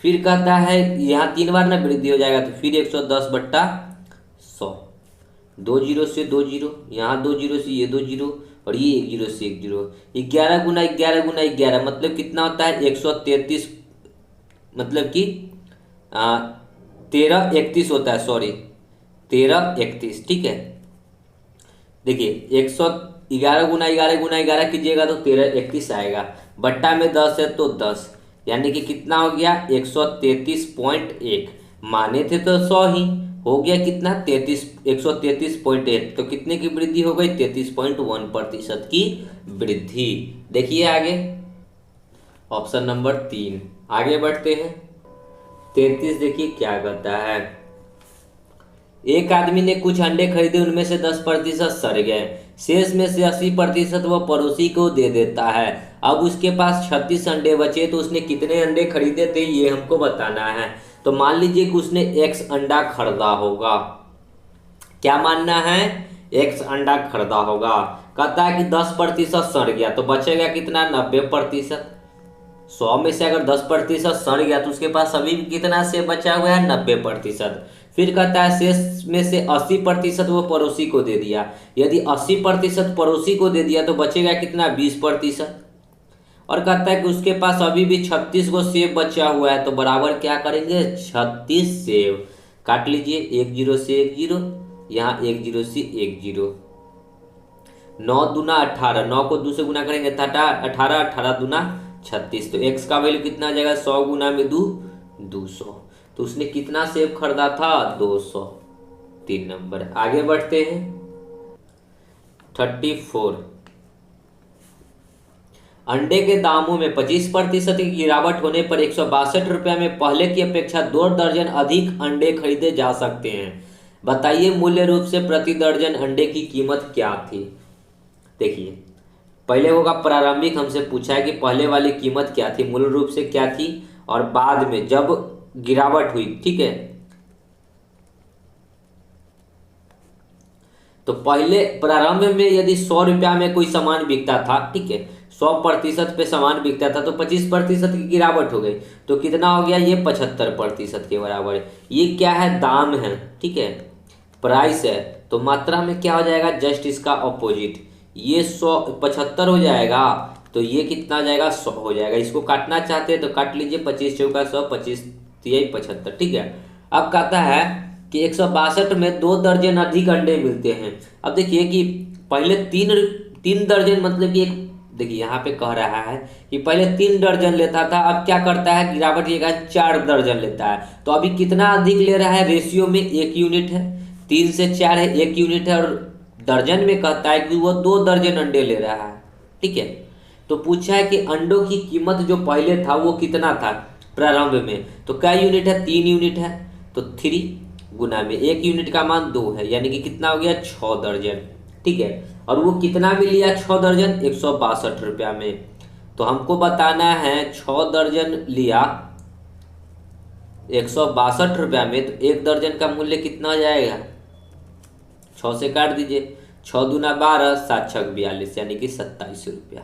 S1: फिर कहता है यहाँ 3 बार ना वृद्धि हो जाएगा तो फिर 110/100, 2 जीरो से 2 जीरो, यहाँ 2 जीरो से ये 2 जीरो और ये 1 जीरो से 1 जीरो, 11 गुना 11 गुना 11 मतलब कितना होता है 133, मतलब कि 1331 होता है, सॉरी 1331। ठीक है, देखिए 111 गुना 11 गुना 11 कीजिएगा तो 1331 आएगा, बट्टा में 10 है तो 10 यानी कि कितना हो गया 133.1, माने थे तो 100 ही, हो गया कितना 133.8, तो कितने की वृद्धि हो गई 33.1% की वृद्धि। देखिए आगे ऑप्शन नंबर 3। आगे बढ़ते हैं 33, देखिए क्या कहता है, एक आदमी ने कुछ अंडे खरीदे, उनमें से 10% सड़ गए, शेष में से 80% वह पड़ोसी को दे देता है। अब उसके पास 36 अंडे बचे तो उसने कितने अंडे खरीदे थे ये हमको बताना है। तो मान लीजिए कि उसने x अंडा खरीदा होगा, क्या मानना है, x अंडा खरीदा होगा। कहता है कि 10% सड़ गया तो बचेगा कितना 90%। 100 में से अगर 10% सड़ गया तो उसके पास अभी भी कितना से बचा हुआ है 90%। फिर कहता है शेष में से 80% वो पड़ोसी को दे दिया, यदि 80% पड़ोसी को दे दिया तो बचेगा कितना 20%। और कहता है कि उसके पास अभी भी 36 गो सेब बचा हुआ है, तो बराबर क्या करेंगे 36 सेब, काट लीजिए 1 जीरो से 1 जीरो, यहाँ 1 जीरो से 1 जीरो, 9 दूना 18, 9 को 2 से गुना करेंगे 18, 18 दूना 36, तो x का वैल्यू कितना आ जाएगा 100 गुना में 2 200। तो उसने कितना सेब खरीदा था 200, 3 नंबर। आगे बढ़ते हैं 34, अंडे के दामों में 25% की गिरावट होने पर 162 रुपये में पहले की अपेक्षा 2 दर्जन अधिक अंडे खरीदे जा सकते हैं। बताइए मूल्य रूप से प्रति दर्जन अंडे की कीमत क्या थी। देखिए पहले होगा प्रारंभिक, हमसे पूछा है कि पहले वाली कीमत क्या थी, मूल रूप से क्या थी, और बाद में जब गिरावट हुई। ठीक है, तो पहले प्रारंभ में यदि 100 रुपया में कोई सामान बिकता था, ठीक है 100% पे सामान बिकता था तो 25% की गिरावट हो गई, तो कितना हो गया, ये 75% के बराबर है। ये क्या है, दाम है, ठीक है, प्राइस है। तो मात्रा में क्या हो जाएगा, जस्ट इसका ऑपोजिट, ये 175 हो जाएगा, तो ये कितना हो जाएगा, 100 हो जाएगा। इसको काटना चाहते हैं तो काट लीजिए, 25 चौका 100, 25 तिहाई 75, ठीक है। अब कहता है कि 162 में 2 दर्जन अधिक अंडे मिलते हैं। अब देखिए कि पहले तीन तीन दर्जन, मतलब कि एक, देखिए यहाँ पे कह रहा है कि पहले 3 दर्जन लेता था, अब क्या करता है, गिरावट ये 4 दर्जन लेता है। तो अभी कितना अधिक ले रहा है, रेशियो में 1 यूनिट है, 3 से 4 है, 1 यूनिट है, और दर्जन में कहता है कि वो 2 दर्जन अंडे ले रहा है, ठीक है। तो पूछा है कि अंडों की कीमत जो पहले था वो कितना था प्रारंभ में, तो क्या यूनिट है, 3 यूनिट है, तो 3 गुना में 1 यूनिट का मान 2 है, यानी कि कितना हो गया, 6 दर्जन, ठीक है। और वो कितना में लिया, 6 दर्जन, 162 रुपया में। तो हमको बताना है 6 दर्जन लिया 162 रुपया में, तो 1 दर्जन का मूल्य कितना हो जाएगा, 6 से काट दीजिए, 6 दूना 12, 7 छक 42, यानी कि 27 रुपया।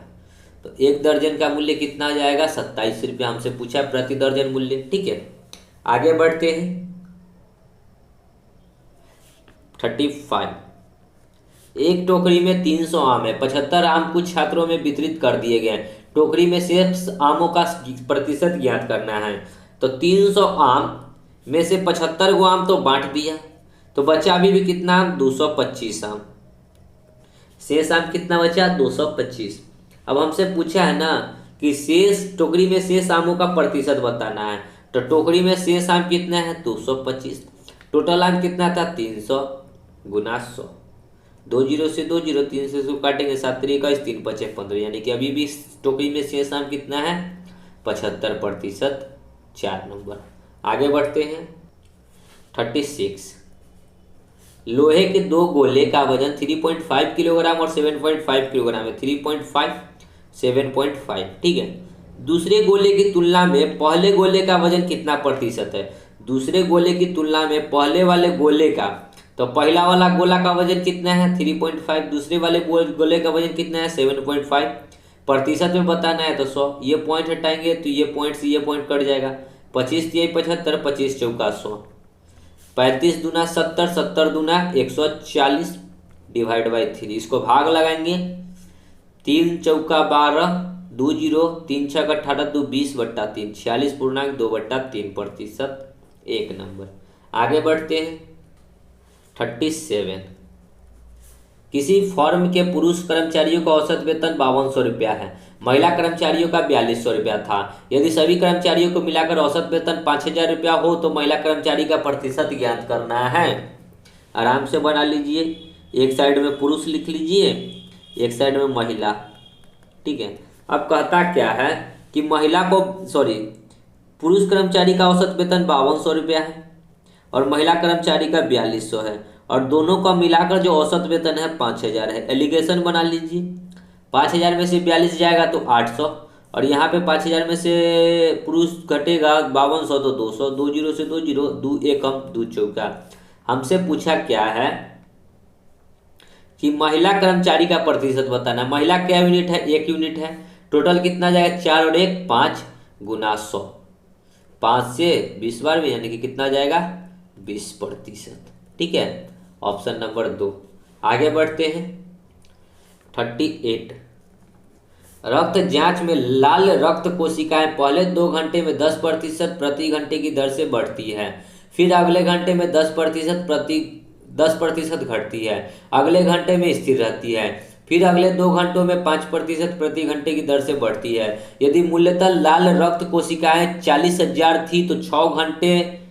S1: तो 1 दर्जन का मूल्य कितना आ जाएगा, 27 रुपया। हमसे पूछा प्रति दर्जन मूल्य, ठीक है। आगे बढ़ते हैं 35। एक टोकरी में 300 आम है, 75 आम कुछ छात्रों में वितरित कर दिए गए। टोकरी में शेष आमों का प्रतिशत ज्ञात करना है। तो 300 आम में से 75 गो आम तो बांट दिया, तो बचा अभी भी कितना, 225 आम। शेष आम कितना बचा, 225। अब हमसे पूछा है ना कि शेष टोकरी में शेष आमों का प्रतिशत बताना है। तो टोकरी में शेष आम कितना है, 225। टोटल आम कितना था, 300 गुना 100, 2 जीरो से 2 जीरो, 3 से 100 काटेंगे, 7 3 21, 3 5 15, यानी कि अभी भी टोकरी में शेष आम कितना है, 75%, 4 नंबर। आगे बढ़ते हैं 36। लोहे के 2 गोले का वजन 3.5 किलोग्राम और 7.5 किलोग्राम है, 3.5 7.5, ठीक है। दूसरे गोले की तुलना में पहले गोले का वजन कितना प्रतिशत है, दूसरे गोले की तुलना में पहले वाले गोले का, तो पहला वाला गोला का वजन कितना है, 3.5, दूसरे वाले गोले का वजन कितना है, 7.5। प्रतिशत में बताना है तो 100, ये पॉइंट हटाएंगे तो ये पॉइंट से ये पॉइंट कट जाएगा, 25 तिहाई 75, 25 चौका 100, 35 दूना 70, 70 दूना 140, डिवाइड बाई 3, इसको भाग लगाएंगे, 3 चौका 12, 2 जीरो, 3 छक 18, 2 20/3, 46.2/3%, 1 नंबर। आगे बढ़ते हैं 37। किसी फर्म के पुरुष कर्मचारियों का औसत वेतन 5200 रुपया है, महिला कर्मचारियों का 4200 रुपया था। यदि सभी कर्मचारियों को मिलाकर औसत वेतन 5000 रुपया हो तो महिला कर्मचारी का प्रतिशत ज्ञात करना है। आराम से बना लीजिए, एक साइड में पुरुष लिख लीजिए, एक साइड में महिला, ठीक है। अब कहता क्या है कि पुरुष कर्मचारी का औसत वेतन 5200 रुपया है और महिला कर्मचारी का 4200 है, और दोनों का मिलाकर जो औसत वेतन है 5000 है। एलिगेशन बना लीजिए, 5000 में से 42 जाएगा तो 800, और यहाँ पे 5000 में से पुरुष घटेगा 5200 तो 200, 2 जीरो से 2 जीरो, 2 एकम 2 चौका। हमसे पूछा क्या है कि महिला कर्मचारी का प्रतिशत बताना। महिला क्या यूनिट है, 1 यूनिट है। टोटल कितना जाएगा, 4 और 1 5 गुना 100, 5 से 20 बार में, यानी कि कितना जाएगा, 20%, ठीक है। Option number 2। आगे बढ़ते हैं 38। रक्त जांच में लाल रक्त कोशिकाएं पहले 2 घंटे में 10% प्रति घंटे की दर से बढ़ती है, फिर अगले घंटे में 10% घटती है, अगले घंटे में स्थिर रहती है, फिर अगले 2 घंटों में 5% प्रति घंटे की दर से बढ़ती है। यदि मूलतः लाल रक्त कोशिकाएं 40,000 थी तो 6 घंटे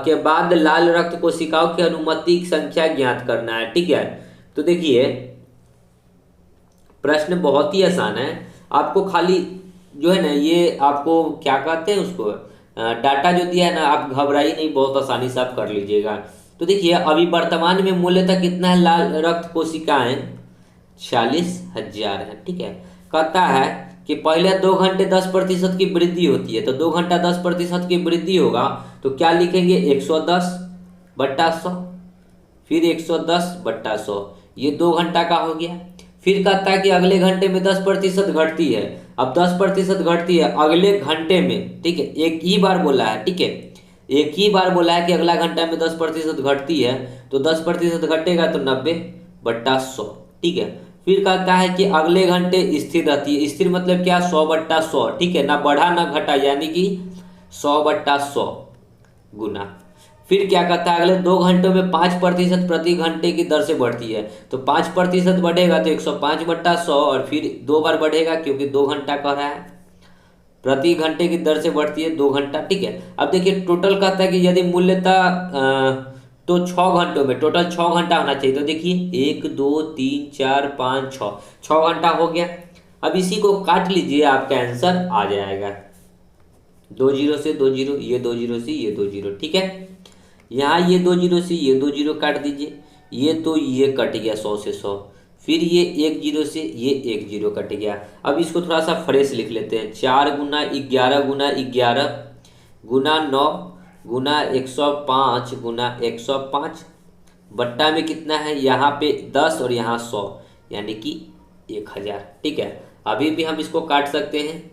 S1: के बाद लाल रक्त कोशिकाओं की अनुमानित संख्या ज्ञात करना है, ठीक है। तो देखिए प्रश्न बहुत ही आसान है, आपको खाली जो है ना, ये आपको क्या कहते हैं उसको, डाटा जो दिया है ना, आप घबराइए नहीं, बहुत आसानी से आप कर लीजिएगा। तो देखिए अभी वर्तमान में मूल्यतः कितना है, लाल रक्त कोशिकाएं 40,000 है, ठीक है। कहता है कि पहले 2 घंटे 10% की वृद्धि होती है, तो 2 घंटा 10% की वृद्धि होगा तो क्या लिखेंगे, 110/100, फिर 110/100, ये 2 घंटा का हो गया। फिर कहता है कि अगले घंटे में 10% घटती है। अब 10% घटती है अगले घंटे में, ठीक है, एक ही बार बोला है, ठीक है, एक ही बार बोला है कि अगला घंटा में 10% घटती है, तो 10% घटेगा तो 90/100, ठीक है। फिर कहता है कि अगले घंटे स्थिर रहती है। स्थिर मतलब क्या? 100/100, ठीक है, ना बढ़ा ना घटा, यानी कि 100/100 गुना। फिर क्या कहता है? अगले 2 घंटों में 5% प्रति घंटे की दर से बढ़ती है। तो 5% बढ़ेगा तो 105/100, और फिर 2 बार बढ़ेगा क्योंकि 2 घंटा कह रहा है। प्रति घंटे की दर से बढ़ती है 2 घंटा, ठीक है। अब देखिए टोटल कहता है कि यदि मूल्यता तो 6 घंटों में, टोटल 6 घंटा होना चाहिए। तो देखिए 1 2 3 4 5 6, 6 घंटा हो गया। अब इसी को काट लीजिए, आपका आंसर आ जाएगा। 2 जीरो से 2 जीरो, ये 2 जीरो से ये 2 जीरो, ठीक है। यहाँ ये 2 जीरो से ये 2 जीरो काट दीजिए, ये तो ये कट गया 100 से 100। फिर ये 1 जीरो से ये 1 जीरो कट गया। अब इसको थोड़ा सा फ्रेश लिख लेते हैं। 4 × 11 × 11 गुना 9 गुना 105 गुना 105 बट्टा में कितना है? यहाँ पे 10 और यहाँ 100, यानी कि 1000, ठीक है। अभी भी हम इसको काट सकते हैं।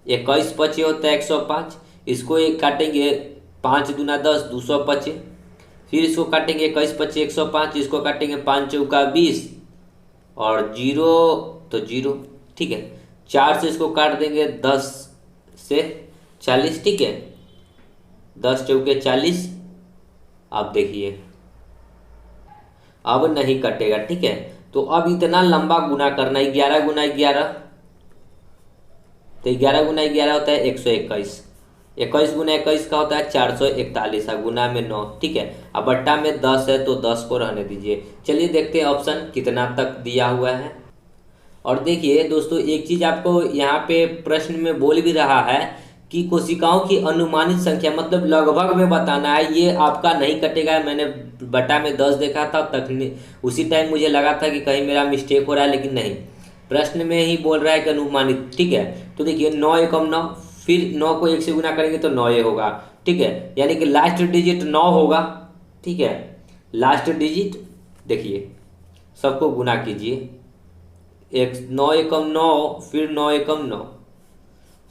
S1: 21 पचे होता है 105, इसको एक काटेंगे 5 दूना 10, 225। फिर इसको काटेंगे 21 पचे 105, इसको काटेंगे 5 चौका 20 और जीरो तो जीरो, ठीक है। 4 से इसको काट देंगे 10 से 40, ठीक है, 10 चौके 40। अब देखिए अब नहीं कटेगा, ठीक है। तो अब इतना लंबा गुना करना, 11 गुना 11, तो 11 गुना 11 होता है 121। 21 गुना 21 का होता है 441, गुना में 9, ठीक है। अब बट्टा में 10 है तो 10 को रहने दीजिए। चलिए देखते हैं ऑप्शन कितना तक दिया हुआ है। और देखिए दोस्तों, एक चीज़ आपको यहाँ पे प्रश्न में बोल भी रहा है कि कोशिकाओं की अनुमानित संख्या, मतलब लगभग में बताना है। ये आपका नहीं कटेगा। मैंने बटा में 10 देखा था, उसी टाइम मुझे लगा था कि कहीं मेरा मिस्टेक हो रहा है, लेकिन नहीं, प्रश्न में ही बोल रहा है कि अनुमानित, ठीक है। तो देखिए 9 एकम 9, फिर 9 को 1 से गुना करेंगे तो 9 ये होगा, ठीक है, यानी कि लास्ट डिजिट 9 होगा, ठीक है। लास्ट डिजिट देखिए, सबको गुना कीजिए। 9 एकम 9, फिर 9 एकम 9,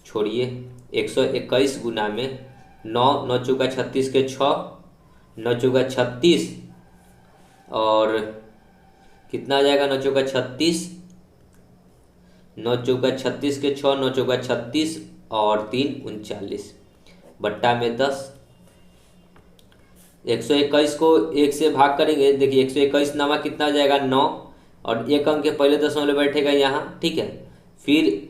S1: छोड़िए 121 गुना में 9, 9 चौका 36 के 6, 9 चौका 36, और कितना आ जाएगा? 9 चौका 36, 9 चौका 36 के 6, 9 चौका 36 और 3 39, बट्टा में 10। 121 को 1 से भाग करेंगे, देखिए 121 नामा कितना आ जाएगा? 9, और एक अंक के पहले दशमलव बैठेगा यहाँ, ठीक है। फिर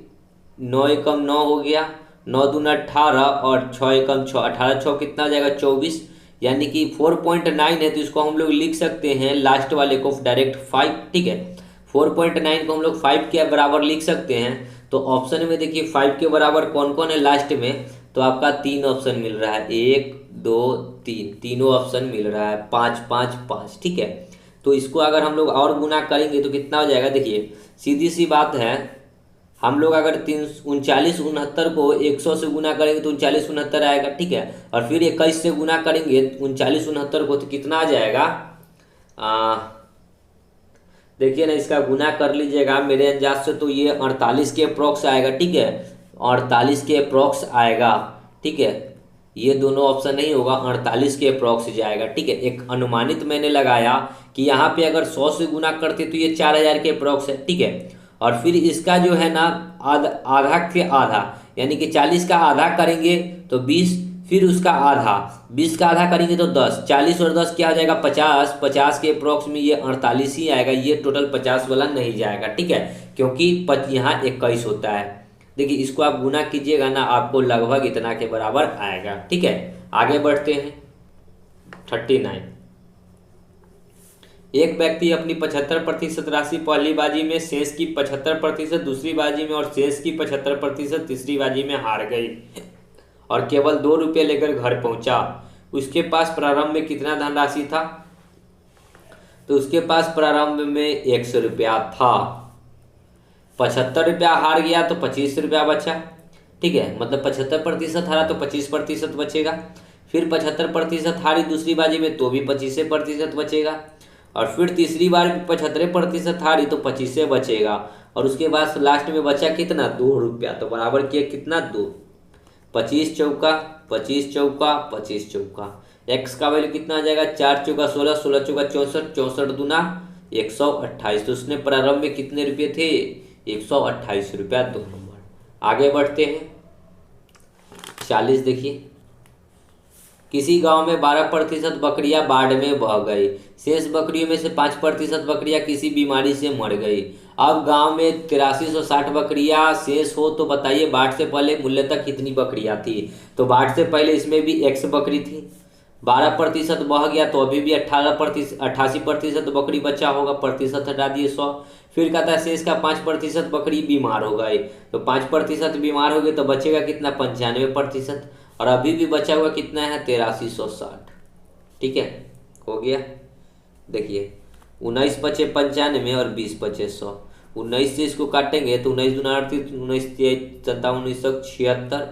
S1: 9 एकम 9 हो गया, 9 दूना 18 और 6 एकम 6, 18 6 कितना आ जाएगा? 24, यानी कि 4.9 है, तो इसको हम लोग लिख सकते हैं लास्ट वाले को डायरेक्ट 5, ठीक है। 4.9 को हम लोग 5 के बराबर लिख सकते हैं। तो ऑप्शन में देखिए 5 के बराबर कौन कौन है लास्ट में? तो आपका 3 ऑप्शन मिल रहा है, 1 2 3, तीनों ऑप्शन मिल रहा है, 5 5 5, ठीक है। तो इसको अगर हम लोग और गुना करेंगे तो कितना हो जाएगा? देखिए सीधी सी बात है, हम लोग अगर 39 69 को 100 से गुना करेंगे तो 39 69 आएगा, ठीक है। और फिर 21 से गुना करेंगे 39 69 को, तो कितना आ जाएगा? देखिए ना, इसका गुना कर लीजिएगा मेरे अंदाज से, तो ये 48 के अप्रॉक्स आएगा, ठीक है, 48 के अप्रॉक्स आएगा, ठीक है। ये दोनों ऑप्शन नहीं होगा, 48 के अप्रॉक्स जाएगा, ठीक है। एक अनुमानित मैंने लगाया कि यहाँ पे अगर 100 से गुना करते तो ये 4000 के अप्रॉक्स है, ठीक है। और फिर इसका जो है ना आधा के आधा, यानी कि 40 का आधा करेंगे तो 20, फिर उसका आधा, 20 का आधा करेंगे तो 10, 40 और 10 क्या हो जाएगा? 50, 50 के अप्रॉक्स में ये 48 ही आएगा, ये टोटल 50 वाला नहीं जाएगा, ठीक है, क्योंकि यहाँ 21 होता है। देखिए इसको आप गुना कीजिएगा ना, आपको लगभग इतना के बराबर आएगा, ठीक है। आगे बढ़ते हैं। 39, एक व्यक्ति अपनी 75% राशि पहली बाजी में, शेष की 75% दूसरी बाजी में और शेष की 75% तीसरी बाजी में हार गई और केवल 2 रुपये लेकर घर पहुंचा। उसके पास प्रारंभ में कितना धनराशि था? तो उसके पास प्रारंभ में 100 रुपया था। 75 रुपया हार गया तो 25 रुपया बचा, ठीक है, मतलब 75% हारा तो 25% बचेगा। फिर 75% हारी दूसरी बाजी में तो भी 25% बचेगा। और फिर तीसरी बार 75% हारी तो 25 से बचेगा, और उसके बाद लास्ट में बचा कितना, 2 रुपया, तो बराबर किया कितना, 2। 25 चौका 25 चौका 25 चौका, एक्स का वैल्यू कितना आ जाएगा, 4 चौका 16, 16 चौका 64, 64 दूना 128। तो उसने प्रारंभ में कितने रुपये थे, 128 रुपया, 2 नंबर। आगे बढ़ते हैं 40। देखिए, किसी गांव में 12% बकरियां बाढ़ में बह गई, शेष बकरियों में से 5% बकरियां किसी बीमारी से मर गई। अब गांव में 8360 बकरियां शेष हो, तो बताइए बाढ़ से पहले मूल्यतः कितनी बकरियां थी। तो बाढ़ से पहले इसमें भी एक्स बकरी थी, 12% बह गया तो अभी भी 88% बकरी बचा होगा, प्रतिशत हटा दिए 100। फिर कहता है शेष का 5% बकरी बीमार हो गए, तो 5% बीमार हो गए तो बचेगा कितना, 95%, और अभी भी बचा हुआ कितना है, 8360। ठीक है, हो गया। देखिए 19 पचे 95 और 20 पचे 100, 19 से इसको काटेंगे तो 19 दूना 38, 19 57, 1976,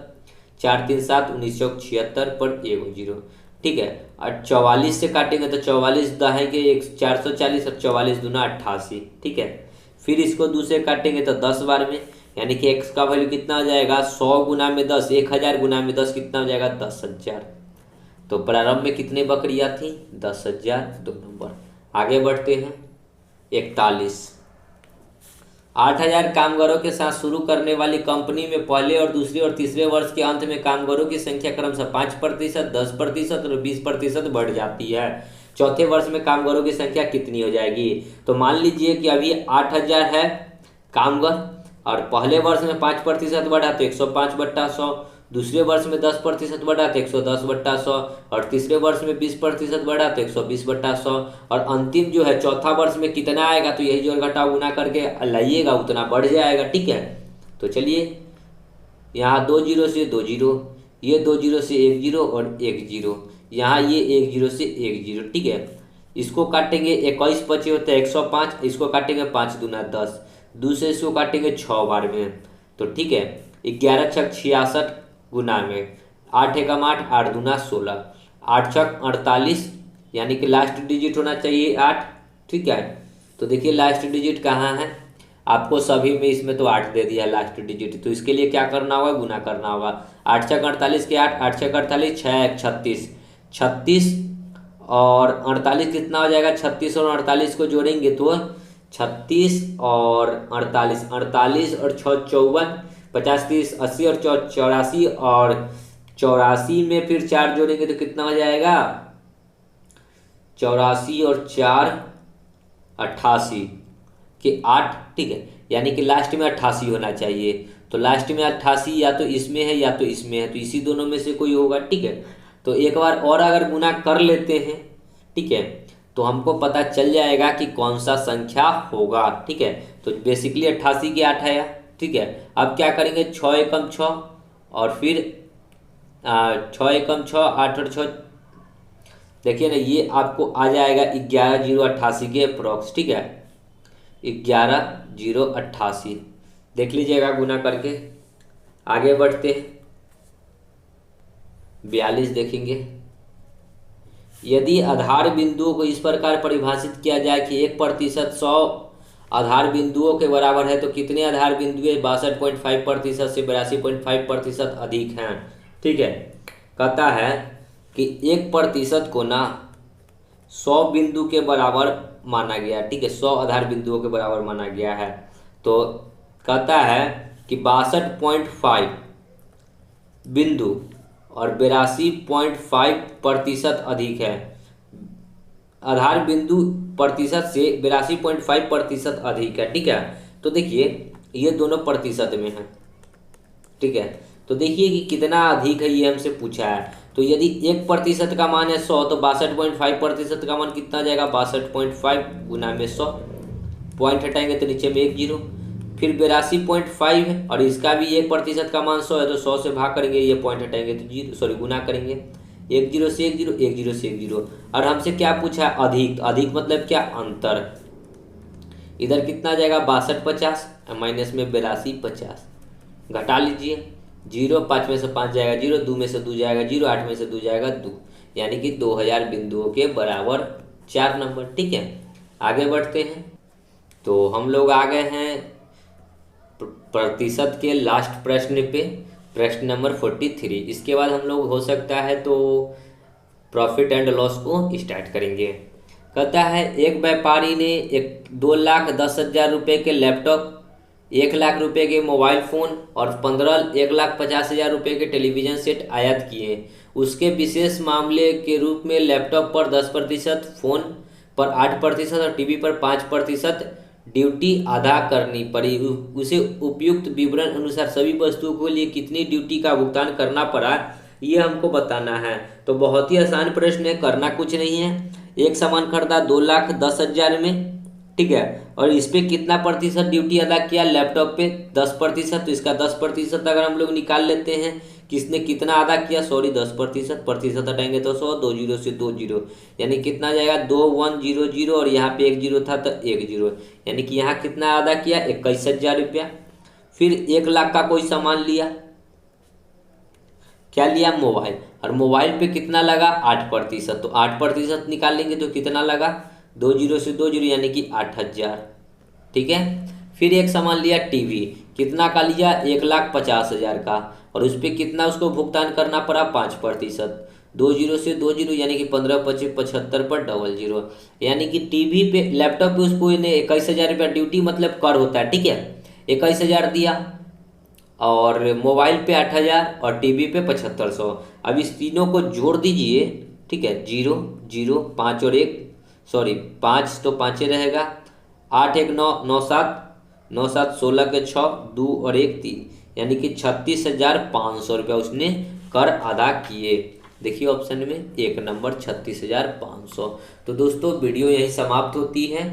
S1: 4 3 7, 1976 पर 1 0। ठीक है, और 44 से काटेंगे तो 44 दहाई के 440 और 44 दूना 88। ठीक है, फिर इसको दूसरे काटेंगे तो 10 बार में, यानी कि x का वैल्यू कितना हो जाएगा, 100 गुना में 10, 1000 गुना में 10 कितना हो जाएगा, 10,000। तो प्रारंभ में कितने बकरियां थी, 10,000, 2 नंबर। आगे बढ़ते हैं 41। 8,000 कामगारों के साथ शुरू करने वाली कंपनी में पहले और दूसरे और तीसरे वर्ष के अंत में कामगारों की संख्या क्रमशः 5%, 10% और 20% बढ़ जाती है। चौथे वर्ष में कामगारों की संख्या कितनी हो जाएगी। तो मान लीजिए कि अभी 8,000 है कामगार, और पहले वर्ष में 5% बढ़ा तो 105/100, दूसरे वर्ष में 10% बढ़ा तो 110/100, और तीसरे वर्ष में 20% बढ़ा तो 120/100, और अंतिम जो है चौथा वर्ष में कितना आएगा, तो यही जोड़ घटाव गुना करके लाइएगा उतना बढ़ जाएगा। ठीक है, तो चलिए यहाँ 2 जीरो से 2 जीरो, ये 2 जीरो से 1 जीरो और 1 जीरो, यहाँ ये 1 जीरो से 1 जीरो। ठीक है, इसको काटेंगे 21 बचे होते हैं 105, इसको काटेंगे 5 दूना 10, दूसरे इसको काटेंगे 6 बार में, तो ठीक है 11 छक 66 गुना में 8 एकम 8, 8 दूना 16, 8 छक 48, यानी कि लास्ट डिजिट होना चाहिए 8। ठीक है, तो देखिए लास्ट डिजिट कहाँ है, आपको सभी में इसमें तो 8 दे दिया लास्ट डिजिट, तो इसके लिए क्या करना होगा, गुना करना होगा। 8 छक 48 के 8, 8 छक 48, 6 1 36, 36 और 48 कितना हो जाएगा, 36 और 48 को जोड़ेंगे तो 36 और 48, 48 और 6 54, 50 30 80 और 84, और 84 में फिर 4 जोड़ेंगे तो कितना हो जाएगा, 84 और 4 88 के 8। ठीक है, यानी कि लास्ट में 88 होना चाहिए, तो लास्ट में 88 या तो इसमें है या तो इसमें है, तो इसी दोनों में से कोई होगा। ठीक है, तो एक बार और अगर गुना कर लेते हैं, ठीक है, तो हमको पता चल जाएगा कि कौन सा संख्या होगा। ठीक है, तो बेसिकली 88 के 8 आया। ठीक है, अब क्या करेंगे, 6 एकम 6 और फिर 6 एकम 6, 8 और 6, देखिए ना ये आपको आ जाएगा 11,088 के अप्रोक्स। ठीक है, 11,088 देख लीजिएगा गुना करके। आगे बढ़ते हैं 42 देखेंगे। यदि आधार बिंदुओं को इस प्रकार परिभाषित किया जाए कि 1% 100 आधार बिंदुओं के बराबर है, तो कितने आधार बिंदु 62.5% से 82.5% अधिक हैं। ठीक है, कहता है कि 1% को ना 100 बिंदु के बराबर माना गया। ठीक है, 100 आधार बिंदुओं के बराबर माना गया है, तो कहता है कि 62.5 बिंदु और 82.5% अधिक है। आधार बिंदु प्रतिशत से 82.5% अधिक है। ठीक है, तो देखिए ये दोनों प्रतिशत में है। ठीक है, तो देखिए कि कितना अधिक है, ये हमसे पूछा है। तो यदि 1% का मान है 100, तो 62.5% का मान कितना जाएगा, 62.5 गुना में 100, पॉइंट हटाएंगे तो नीचे में 1 जीरो, फिर 82.5 है और इसका भी 1% का मान 100 है, तो 100 से भाग करेंगे, ये पॉइंट हटाएंगे तो जीरो, सॉरी गुना करेंगे, 1 जीरो से 1 जीरो, 1 जीरो से 1 जीरो। और हमसे क्या पूछा है, अधिक। अधिक मतलब क्या, अंतर। इधर कितना जाएगा, 6250 माइनस में 8250, घटा लीजिए, 0 5 में से 5 जाएगा 0, 2 में से 2 जाएगा 0, 8 में से 2 जाएगा 2, यानी कि 2000 बिंदुओं के बराबर 4 नंबर। ठीक है, आगे बढ़ते हैं। तो हम लोग आ गए हैं प्रतिशत के लास्ट प्रश्न पे, प्रश्न नंबर 43। इसके बाद हम लोग हो सकता है तो प्रॉफिट एंड लॉस को स्टार्ट करेंगे। कहता है एक व्यापारी ने 2,10,000 रुपये के लैपटॉप, 1,00,000 रुपये के मोबाइल फ़ोन और 1,50,000 रुपये के टेलीविज़न सेट आयात किए। उसके विशेष मामले के रूप में लैपटॉप पर 10%, फ़ोन पर 8% और टीवी पर 5% ड्यूटी अदा करनी पड़ी। उसे उपयुक्त विवरण अनुसार सभी वस्तुओं के लिए कितनी ड्यूटी का भुगतान करना पड़ा, ये हमको बताना है। तो बहुत ही आसान प्रश्न है, करना कुछ नहीं है। एक सामान खरीदा 2,10,000 में, ठीक है, और इस पे कितना प्रतिशत ड्यूटी अदा किया, लैपटॉप पे 10%। तो इसका 10% अगर हम लोग निकाल लेते हैं, किसने कितना अदा किया, सॉरी 10%, प्रतिशत हटाएंगे तो 100, 2 जीरो से 2 जीरो, यानी कितना जाएगा 2,100 और यहाँ पे 1 जीरो था तो 1 जीरो, यानी कि यहाँ कितना अदा किया 21,000 रुपया। फिर 1,00,000 का कोई सामान लिया, क्या लिया, मोबाइल, और मोबाइल पे कितना लगा 8%। तो 8% निकालेंगे तो कितना लगा 2 जीरो से 2 जीरो, यानी कि 8,000, ठीक है। फिर एक सामान लिया टीवी, कितना का लिया 1,50,000 का, और उस पर कितना उसको भुगतान करना पड़ा 5%। 2 जीरो से 2 जीरो, यानी कि 15 25 75 पर डबल जीरो, यानी कि टीवी पे लैपटॉप पे उसको 21,000 रुपया ड्यूटी मतलब कर होता है, ठीक है, 21,000 दिया, और मोबाइल पे 8,000 और टीवी पे 7,500। अब इस तीनों को जोड़ दीजिए, ठीक है, 0 0 5 और 1, सॉरी 5 तो 5 रहेगा, 8 1 9 9 7 9 7 16 के 6 2 और 1 3, यानी कि 36,500 रुपया उसने कर अदा किए। देखिए ऑप्शन में 1 नंबर 36,500। तो दोस्तों वीडियो यही समाप्त होती है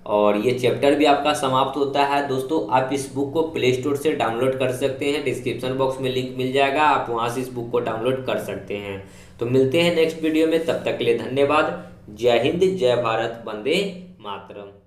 S1: और ये चैप्टर भी आपका समाप्त होता है। दोस्तों आप इस बुक को प्ले स्टोर से डाउनलोड कर सकते हैं, डिस्क्रिप्शन बॉक्स में लिंक मिल जाएगा, आप वहां से इस बुक को डाउनलोड कर सकते हैं। तो मिलते हैं नेक्स्ट वीडियो में, तब तक के लिए धन्यवाद। जय हिंद, जय भारत, वंदे मातरम।